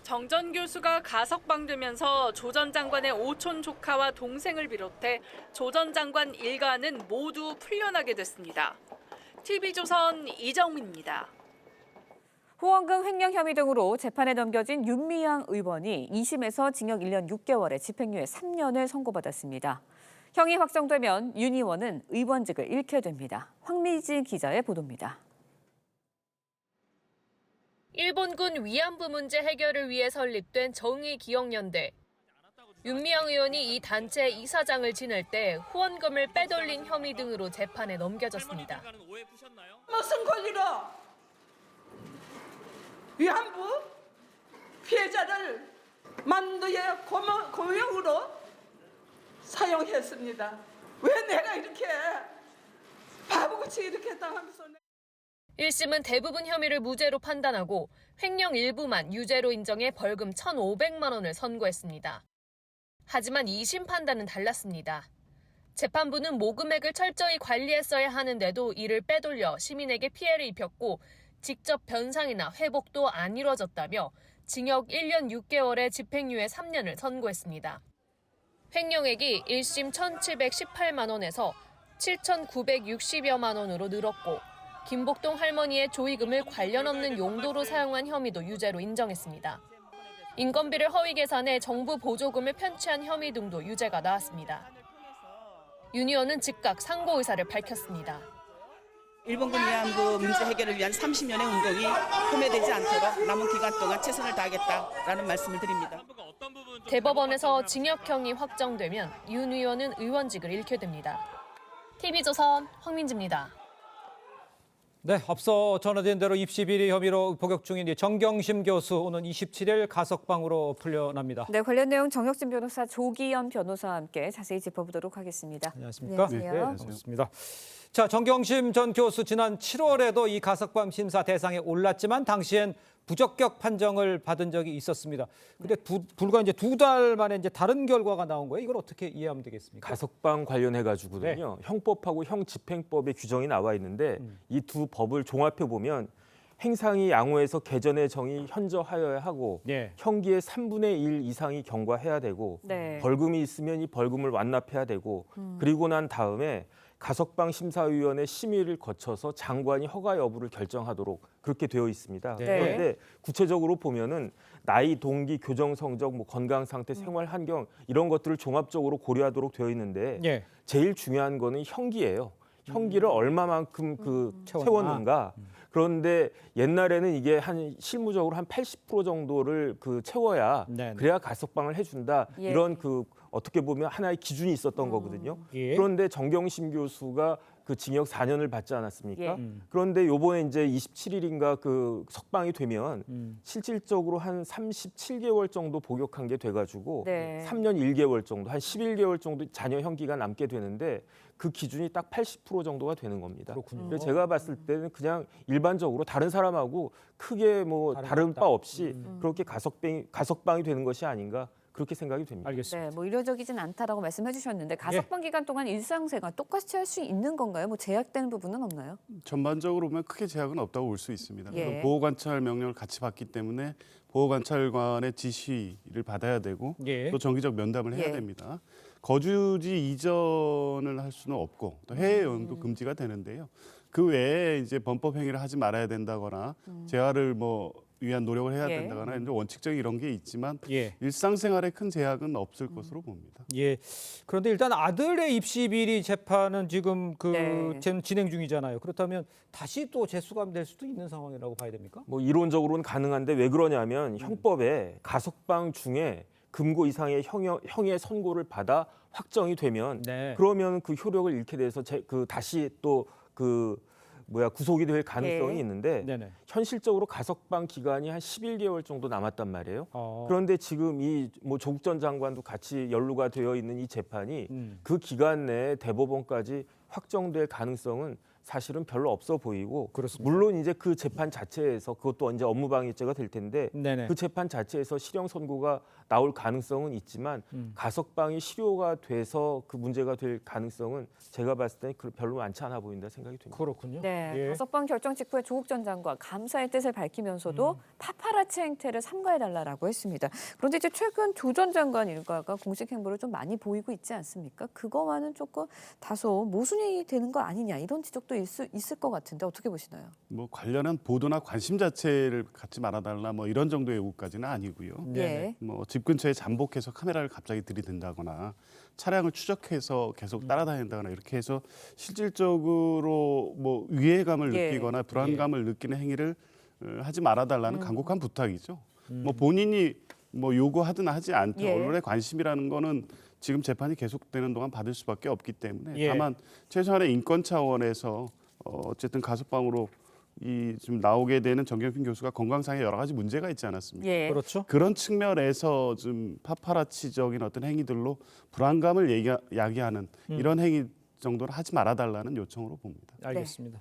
정 전 교수가 가석방되면서 조 전 장관의 오촌 조카와 동생을 비롯해 조 전 장관 일가는 모두 풀려나게 됐습니다. TV조선 이정민입니다. 후원금 횡령 혐의 등으로 재판에 넘겨진 윤미향 의원이 2심에서 징역 1년 6개월에 집행유예 3년을 선고받았습니다. 형이 확정되면 윤 의원은 의원직을 잃게 됩니다. 황미진 기자의 보도입니다. 일본군 위안부 문제 해결을 위해 설립된 정의기억연대. 윤미향 의원이 이 단체 이사장을 지낼 때 후원금을 빼돌린 혐의 등으로 재판에 넘겨졌습니다. 무슨 권리로 위안부 피해자를 만두의 고용으로 사용했습니다. 왜 내가 이렇게 바보같이 이렇게 당하면서 1심은 대부분 혐의를 무죄로 판단하고 횡령 일부만 유죄로 인정해 벌금 1,500만 원을 선고했습니다. 하지만 2심 판단은 달랐습니다. 재판부는 모금액을 철저히 관리했어야 하는데도 이를 빼돌려 시민에게 피해를 입혔고 직접 변상이나 회복도 안 이뤄졌다며 징역 1년 6개월에 집행유예 3년을 선고했습니다. 횡령액이 1심 1,718만 원에서 7,960여만 원으로 늘었고 김복동 할머니의 조의금을 관련 없는 용도로 사용한 혐의도 유죄로 인정했습니다. 인건비를 허위 계산해 정부 보조금을 편취한 혐의 등도 유죄가 나왔습니다. 윤 의원은 즉각 상고 의사를 밝혔습니다. 일본군 위안부 문제 해결을 위한 30년의 운동이 소멸되지 않도록 남은 기간 동안 최선을 다하겠다라는 말씀을 드립니다. 대법원에서 징역형이 확정되면 윤 의원은 의원직을 잃게 됩니다. TV조선 황민지입니다. 네, 앞서 전해드린 대로 입시 비리 혐의로 복역 중인 정경심 교수 오는 27일 가석방으로 풀려납니다. 네, 관련 내용 정혁진 변호사, 조기현 변호사와 함께 자세히 짚어보도록 하겠습니다. 안녕하십니까? 안녕하세요. 네, 반갑습니다. 자, 정경심 전 교수 지난 7월에도 이 가석방 심사 대상에 올랐지만 당시엔 부적격 판정을 받은 적이 있었습니다. 근데 불과 이제 2달 만에 이제 다른 결과가 나온 거예요. 이걸 어떻게 이해하면 되겠습니까? 가석방 관련해 가지고는요. 형법하고 형집행법의 규정이 나와 있는데 이 두 법을 종합해 보면 행상이 양호해서 개전의 정이 현저하여야 하고 형기의 3분의 1 이상이 경과해야 되고 벌금이 있으면 이 벌금을 완납해야 되고 그리고 난 다음에 가석방 심사위원회 심의를 거쳐서 장관이 허가 여부를 결정하도록 그렇게 되어 있습니다. 그런데 구체적으로 보면은 나이, 동기, 교정 성적, 뭐 건강 상태, 생활 환경 이런 것들을 종합적으로 고려하도록 되어 있는데 제일 중요한 거는 형기예요. 형기를 얼마만큼 채웠는가. 그런데 옛날에는 이게 한 실무적으로 한 80% 정도를 채워야 그래야 가석방을 해준다. 이런 어떻게 보면 하나의 기준이 있었던 거거든요. 그런데 정경심 교수가 그 징역 4년을 받지 않았습니까? 그런데 요번에 이제 27일인가 석방이 되면 실질적으로 한 37개월 정도 복역한 게 돼가지고 3년 1개월 정도, 한 11개월 정도 잔여 형기가 남게 되는데 그 기준이 딱 80% 정도가 되는 겁니다. 그래서 제가 봤을 때는 그냥 일반적으로 다른 사람하고 크게 뭐 다른 바 없이 그렇게 가석방이 되는 것이 아닌가. 그렇게 생각이 됩니다. 알겠습니다. 네, 뭐 의료적이진 않다라고 말씀해 주셨는데 가석방 기간 동안 일상생활 똑같이 할 수 있는 건가요? 뭐 제약되는 부분은 없나요? 전반적으로 보면 크게 제약은 없다고 볼 수 있습니다. 보호관찰 명령을 같이 받기 때문에 보호관찰관의 지시를 받아야 되고 또 정기적 면담을 해야 됩니다. 거주지 이전을 할 수는 없고 또 해외 여행도 금지가 되는데요. 그 외에 이제 범법 행위를 하지 말아야 된다거나 재활을 위한 노력을 해야 된다거나 이제 원칙적인 이런 게 있지만 일상생활에 큰 제약은 없을 것으로 봅니다. 그런데 일단 아들의 입시 비리 재판은 지금 진행 중이잖아요. 그렇다면 다시 또 재수감될 수도 있는 상황이라고 봐야 됩니까? 뭐 이론적으로는 가능한데 왜 그러냐면 형법에 가석방 중에 금고 이상의 형의 선고를 받아 확정이 되면 그러면 그 효력을 잃게 돼서 다시 또 구속이 될 가능성이 있는데 현실적으로 가석방 기간이 한 11개월 정도 남았단 말이에요. 그런데 지금 이 조국 전 장관도 같이 연루가 되어 있는 이 재판이 그 기간 내에 대법원까지 확정될 가능성은 사실은 별로 없어 보이고 물론 이제 그 재판 자체에서 그것도 이제 업무방해죄가 될 텐데 그 재판 자체에서 실형 선고가 나올 가능성은 있지만 가석방이 실효가 돼서 그 문제가 될 가능성은 제가 봤을 때는 별로 많지 않아 보인다 생각이 듭니다. 그렇군요. 네, 가석방 결정 직후에 조국 전 장관 감사의 뜻을 밝히면서도 파파라치 행태를 삼가해달라고 했습니다. 그런데 이제 최근 조 전 장관 일가가 공식 행보를 좀 많이 보이고 있지 않습니까? 그거와는 조금 다소 모순이 되는 거 아니냐 이런 지적도 있을 것 같은데 어떻게 보시나요? 뭐 관련한 보도나 관심 자체를 갖지 말아달라 뭐 이런 정도의 요구까지는 아니고요. 뭐 집 근처에 잠복해서 카메라를 갑자기 들이댄다거나 차량을 추적해서 계속 따라다닌다거나 이렇게 해서 실질적으로 뭐 위해감을 느끼거나 불안감을 느끼는 행위를 하지 말아달라는 간곡한 부탁이죠. 뭐 본인이 뭐 요구하든 하지 않든 언론의 관심이라는 거는 지금 재판이 계속되는 동안 받을 수밖에 없기 때문에 다만 최소한의 인권 차원에서 어쨌든 가석방으로 이 지금 나오게 되는 정경심 교수가 건강상의 여러 가지 문제가 있지 않았습니까? 그렇죠. 그런 측면에서 좀 파파라치적인 어떤 행위들로 불안감을 야기하는 이런 행위 정도는 하지 말아달라는 요청으로 봅니다. 알겠습니다.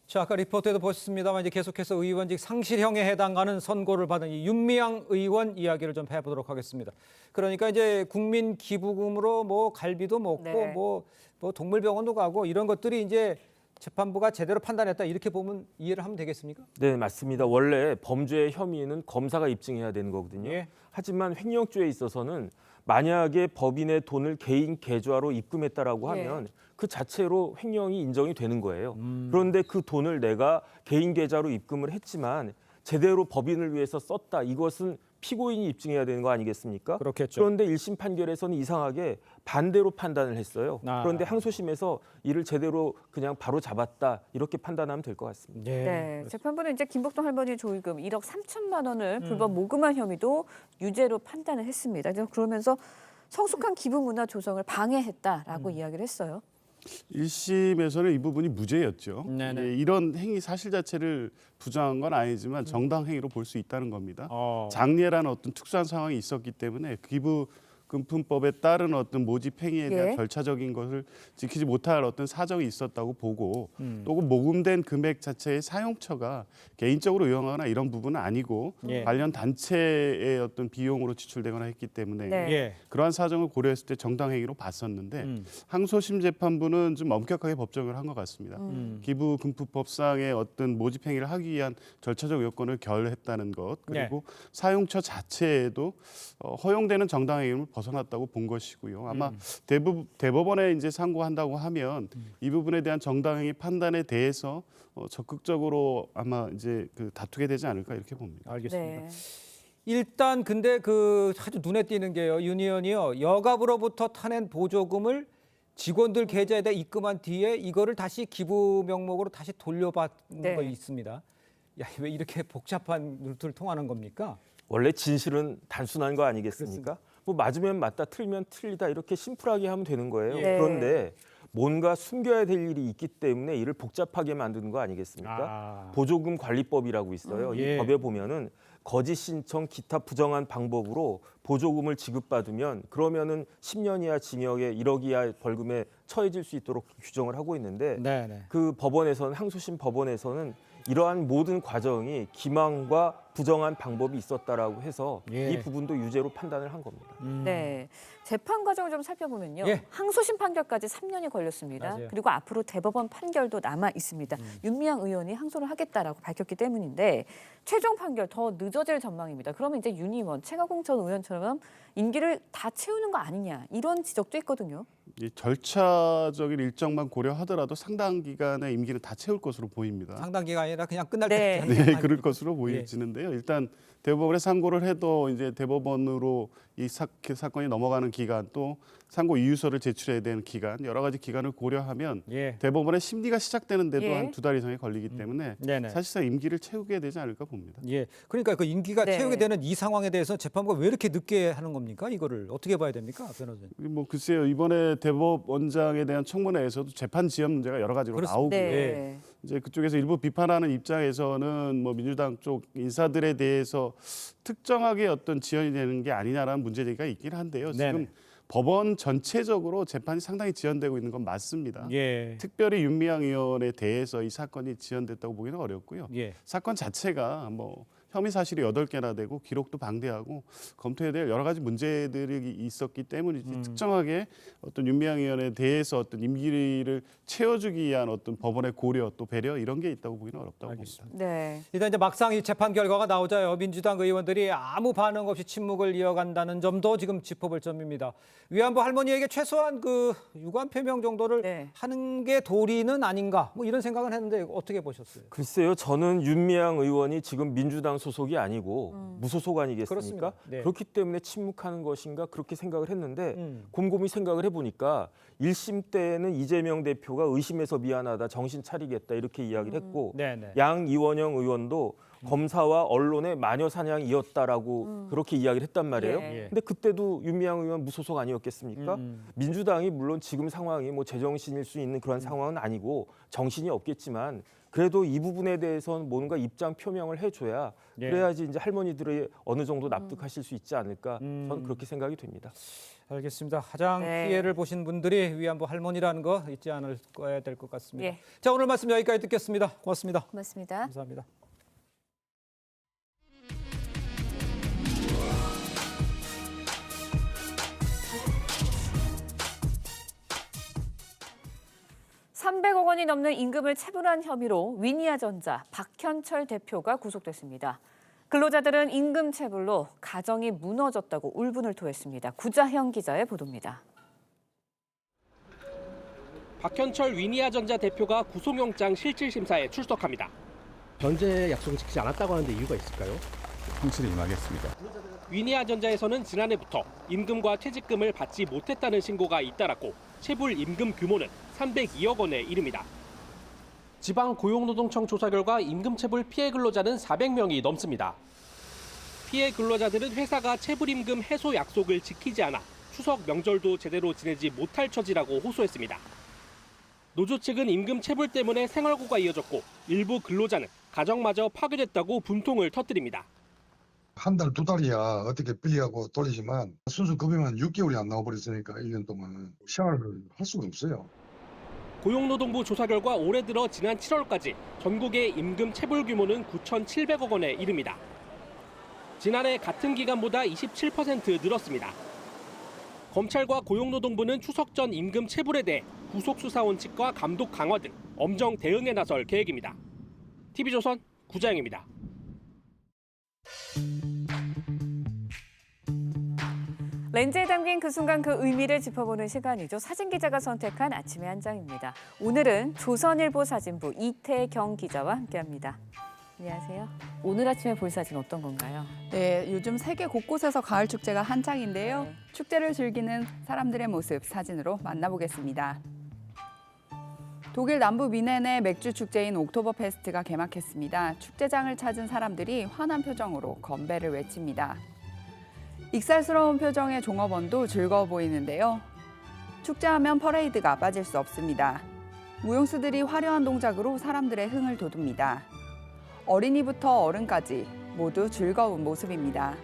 자, 아까 리포트에도 보셨습니다만 이제 계속해서 의원직 상실형에 해당하는 선고를 받은 이 윤미향 의원 이야기를 좀 해보도록 하겠습니다. 그러니까 이제 국민 기부금으로 뭐 갈비도 먹고 뭐 동물병원도 가고 이런 것들이 이제 재판부가 제대로 판단했다 이렇게 보면 이해를 하면 되겠습니까? 네, 맞습니다. 원래 범죄의 혐의는 검사가 입증해야 되는 거거든요. 하지만 횡령죄에 있어서는 만약에 법인의 돈을 개인 계좌로 입금했다라고 하면 그 자체로 횡령이 인정이 되는 거예요. 그런데 그 돈을 내가 개인 계좌로 입금을 했지만 제대로 법인을 위해서 썼다. 이것은 피고인이 입증해야 되는 거 아니겠습니까? 그렇겠죠. 그런데 1심 판결에서는 이상하게 반대로 판단을 했어요. 그런데 항소심에서 이를 제대로 그냥 바로 잡았다. 이렇게 판단하면 될 것 같습니다. 네, 재판부는 이제 김복동 할머니 조의금 1억 3천만 원을 불법 모금한 혐의도 유죄로 판단을 했습니다. 그러면서 성숙한 기부 문화 조성을 방해했다라고 이야기를 했어요. 1심에서는 이 부분이 무죄였죠. 이런 행위 사실 자체를 부정한 건 아니지만 정당 행위로 볼 수 있다는 겁니다. 장례라는 어떤 특수한 상황이 있었기 때문에 기부금품법에 따른 어떤 모집 행위에 대한 절차적인 것을 지키지 못할 어떤 사정이 있었다고 보고 또 모금된 금액 자체의 사용처가 개인적으로 이용하거나 이런 부분은 아니고 관련 단체의 어떤 비용으로 지출되거나 했기 때문에 그러한 사정을 고려했을 때 정당 행위로 봤었는데 항소심 재판부는 좀 엄격하게 법정을 한 것 같습니다. 기부금품법상의 어떤 모집 행위를 하기 위한 절차적 요건을 결했다는 것 그리고 사용처 자체에도 허용되는 정당 행위를 벗어났다고 본 것이고요. 아마 대법원에 이제 상고한다고 하면 이 부분에 대한 정당행위 판단에 대해서 적극적으로 아마 이제 다투게 되지 않을까 이렇게 봅니다. 알겠습니다. 일단 근데 아주 눈에 띄는 게요. 윤 의원이요. 여갑으로부터 타낸 보조금을 직원들 계좌에다 입금한 뒤에 이거를 다시 기부 명목으로 다시 돌려받는 거 있습니다. 야, 왜 이렇게 복잡한 루트를 통하는 겁니까? 원래 진실은 단순한 거 아니겠습니까? 뭐 맞으면 맞다, 틀면 틀리다 이렇게 심플하게 하면 되는 거예요. 그런데 뭔가 숨겨야 될 일이 있기 때문에 이를 복잡하게 만드는 거 아니겠습니까? 보조금 관리법이라고 있어요. 이 법에 보면은 거짓 신청, 기타 부정한 방법으로 보조금을 지급받으면 그러면은 10년 이하 징역에 1억 이하 벌금에 처해질 수 있도록 규정을 하고 있는데 그 법원에서는 항소심 법원에서는 이러한 모든 과정이 기망과 부정한 방법이 있었다라고 해서 이 부분도 유죄로 판단을 한 겁니다. 네, 재판 과정을 좀 살펴보면요. 항소심 판결까지 3년이 걸렸습니다. 그리고 앞으로 대법원 판결도 남아 있습니다. 윤미향 의원이 항소를 하겠다라고 밝혔기 때문인데 최종 판결 더 늦어질 전망입니다. 그러면 이제 윤 의원, 최가공 전 의원처럼 임기를 다 채우는 거 아니냐 이런 지적도 있거든요. 이 절차적인 일정만 고려하더라도 상당 기간의 임기는 다 채울 것으로 보입니다. 상당 기간이 아니라 그냥 끝날 때 그럴 것으로 보여지는데요. 일단 대법원에 상고를 해도 이제 대법원으로 이 사건이 넘어가는 기간 또 상고 이유서를 제출해야 되는 기간 여러 가지 기간을 고려하면 대법원의 심리가 시작되는데도 한 2달 이상이 걸리기 때문에 사실상 임기를 채우게 되지 않을까 봅니다. 예, 그러니까 그 임기가 채우게 되는 이 상황에 대해서 재판부가 왜 이렇게 늦게 하는 겁니까? 이거를 어떻게 봐야 됩니까, 변호사님? 뭐 글쎄요, 이번에 대법원장에 대한 청문회에서도 재판 지연 문제가 여러 가지로 나오고요. 이제 그쪽에서 일부 비판하는 입장에서는 뭐 민주당 쪽 인사들에 대해서 특정하게 어떤 지연이 되는 게 아니냐라는 문제 제기가 있긴 한데요. 지금 법원 전체적으로 재판이 상당히 지연되고 있는 건 맞습니다. 특별히 윤미향 의원에 대해서 이 사건이 지연됐다고 보기는 어렵고요. 사건 자체가 뭐 혐의 사실이 8개나 되고 기록도 방대하고 검토해야 될 여러 가지 문제들이 있었기 때문이지 특정하게 어떤 윤미향 의원에 대해서 어떤 임기를 채워주기 위한 어떤 법원의 고려 또 배려 이런 게 있다고 보기는 어렵다고 봅니다. 일단 이제 막상 이 재판 결과가 나오자요. 민주당 의원들이 아무 반응 없이 침묵을 이어간다는 점도 지금 짚어볼 점입니다. 위안부 할머니에게 최소한 그 유감 표명 정도를 하는 게 도리는 아닌가 뭐 이런 생각은 했는데 어떻게 보셨어요? 글쎄요, 저는 윤미향 의원이 지금 민주당 소속이 아니고 무소속 아니겠습니까? 그렇기 때문에 침묵하는 것인가 그렇게 생각을 했는데 곰곰이 생각을 해보니까 1심 때는 이재명 대표가 의심해서 미안하다, 정신 차리겠다 이렇게 이야기를 했고 양이원영 의원도 검사와 언론의 마녀 사냥이었다라고 그렇게 이야기를 했단 말이에요. 근데 그때도 윤미향 의원 무소속 아니었겠습니까? 민주당이 물론 지금 상황이 뭐 제정신일 수 있는 그런 상황은 아니고 정신이 없겠지만 그래도 이 부분에 대해서는 뭔가 입장 표명을 해줘야 그래야지 이제 할머니들이 어느 정도 납득하실 수 있지 않을까 저는 그렇게 생각이 됩니다. 알겠습니다. 가장 피해를 보신 분들이 위안부 할머니라는 거 잊지 않을 거야 될 것 같습니다. 자, 오늘 말씀 여기까지 듣겠습니다. 고맙습니다. 고맙습니다. 감사합니다. (300억 원이) 넘는 임금을 체불한 혐의로 위니아전자 박현철 대표가 구속됐습니다. 근로자들은 임금 체불로 가정이 무너졌다고 울분을 토했습니다. 구자형 기자의 보도입니다. 박현철 위니아전자 대표가 구속영장 실질심사에 출석합니다. 변제 약속을 지키지 않았다고 하는데 이유가 있을까요? 확실히 임하겠습니다. 위니아전자에서는 지난해부터 임금과 퇴직금을 받지 못했다는 신고가 잇따랐고 체불 임금 규모는 302억 원에 이릅니다. 지방고용노동청 조사 결과 임금 체불 피해 근로자는 400명이 넘습니다. 피해 근로자들은 회사가 체불 임금 해소 약속을 지키지 않아 추석 명절도 제대로 지내지 못할 처지라고 호소했습니다. 노조 측은 임금 체불 때문에 생활고가 이어졌고 일부 근로자는 가정마저 파괴됐다고 분통을 터뜨립니다. 한 달, 두 달이야 어떻게 빌리하고 돌리지만 순수 급여만 6개월이 안 나와버렸으니까 1년 동안 생활을 할 수가 없어요. 고용노동부 조사 결과 올해 들어 지난 7월까지 전국의 임금 체불 규모는 9,700억 원에 이릅니다. 지난해 같은 기간보다 27% 늘었습니다. 검찰과 고용노동부는 추석 전 임금 체불에 대해 구속수사 원칙과 감독 강화 등 엄정 대응에 나설 계획입니다. TV조선 구자영입니다. 렌즈에 담긴 그 순간 그 의미를 짚어보는 시간이죠. 사진기자가 선택한 아침의 한 장입니다. 오늘은 조선일보 사진부 이태경 기자와 함께합니다. 안녕하세요. 오늘 아침에 볼 사진 어떤 건가요? 네, 요즘 세계 곳곳에서 가을 축제가 한창인데요. 축제를 즐기는 사람들의 모습 사진으로 만나보겠습니다. 독일 남부 미넨의 맥주 축제인 옥토버 페스트가 개막했습니다. 축제장을 찾은 사람들이 환한 표정으로 건배를 외칩니다. 익살스러운 표정의 종업원도 즐거워 보이는데요. 축제하면 퍼레이드가 빠질 수 없습니다. 무용수들이 화려한 동작으로 사람들의 흥을 돋웁니다. 어린이부터 어른까지 모두 즐거운 모습입니다.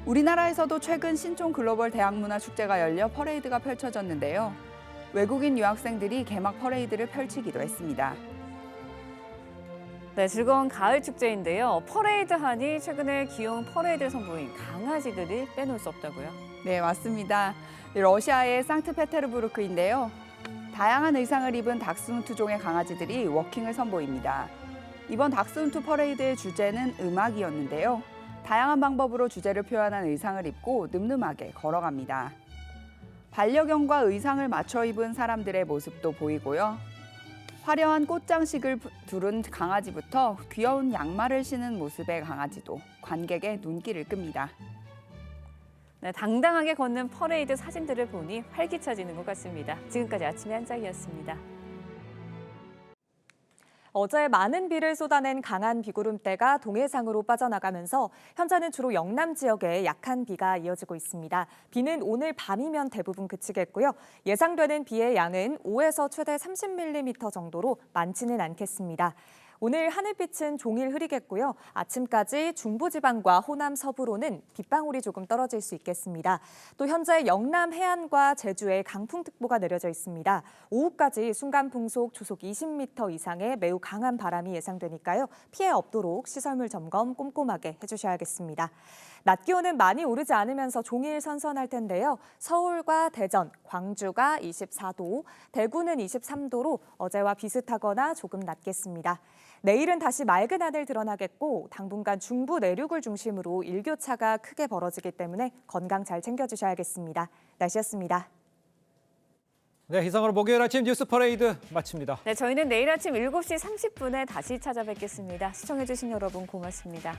우리나라에서도 최근 신촌 글로벌 대학문화축제가 열려 퍼레이드가 펼쳐졌는데요. 외국인 유학생들이 개막 퍼레이드를 펼치기도 했습니다. 네, 즐거운 가을 축제인데요. 퍼레이드 하니 최근에 귀여운 퍼레이드를 선보인 강아지들을 빼놓을 수 없다고요? 네, 맞습니다. 러시아의 상트페테르부르크인데요. 다양한 의상을 입은 닥스훈트 종의 강아지들이 워킹을 선보입니다. 이번 닥스훈트 퍼레이드의 주제는 음악이었는데요. 다양한 방법으로 주제를 표현한 의상을 입고 늠름하게 걸어갑니다. 반려견과 의상을 맞춰 입은 사람들의 모습도 보이고요. 화려한 꽃장식을 두른 강아지부터 귀여운 양말을 신은 모습의 강아지도 관객의 눈길을 끕니다. 네, 당당하게 걷는 퍼레이드 사진들을 보니 활기차지는 것 같습니다. 지금까지 아침의 한장이었습니다. 어제 많은 비를 쏟아낸 강한 비구름대가 동해상으로 빠져나가면서 현재는 주로 영남 지역에 약한 비가 이어지고 있습니다. 비는 오늘 밤이면 대부분 그치겠고요. 예상되는 비의 양은 5에서 최대 30mm 정도로 많지는 않겠습니다. 오늘 하늘빛은 종일 흐리겠고요. 아침까지 중부지방과 호남 서부로는 빗방울이 조금 떨어질 수 있겠습니다. 또 현재 영남 해안과 제주에 강풍특보가 내려져 있습니다. 오후까지 순간풍속 초속 20m 이상의 매우 강한 바람이 예상되니까요. 피해 없도록 시설물 점검 꼼꼼하게 해주셔야겠습니다. 낮 기온은 많이 오르지 않으면서 종일 선선할 텐데요. 서울과 대전, 광주가 24도, 대구는 23도로 어제와 비슷하거나 조금 낮겠습니다. 내일은 다시 맑은 하늘 드러나겠고 당분간 중부 내륙을 중심으로 일교차가 크게 벌어지기 때문에 건강 잘 챙겨주셔야겠습니다. 날씨였습니다. 네, 이상으로 목요일 아침 뉴스 퍼레이드 마칩니다. 네, 저희는 내일 아침 7시 30분에 다시 찾아뵙겠습니다. 시청해주신 여러분 고맙습니다.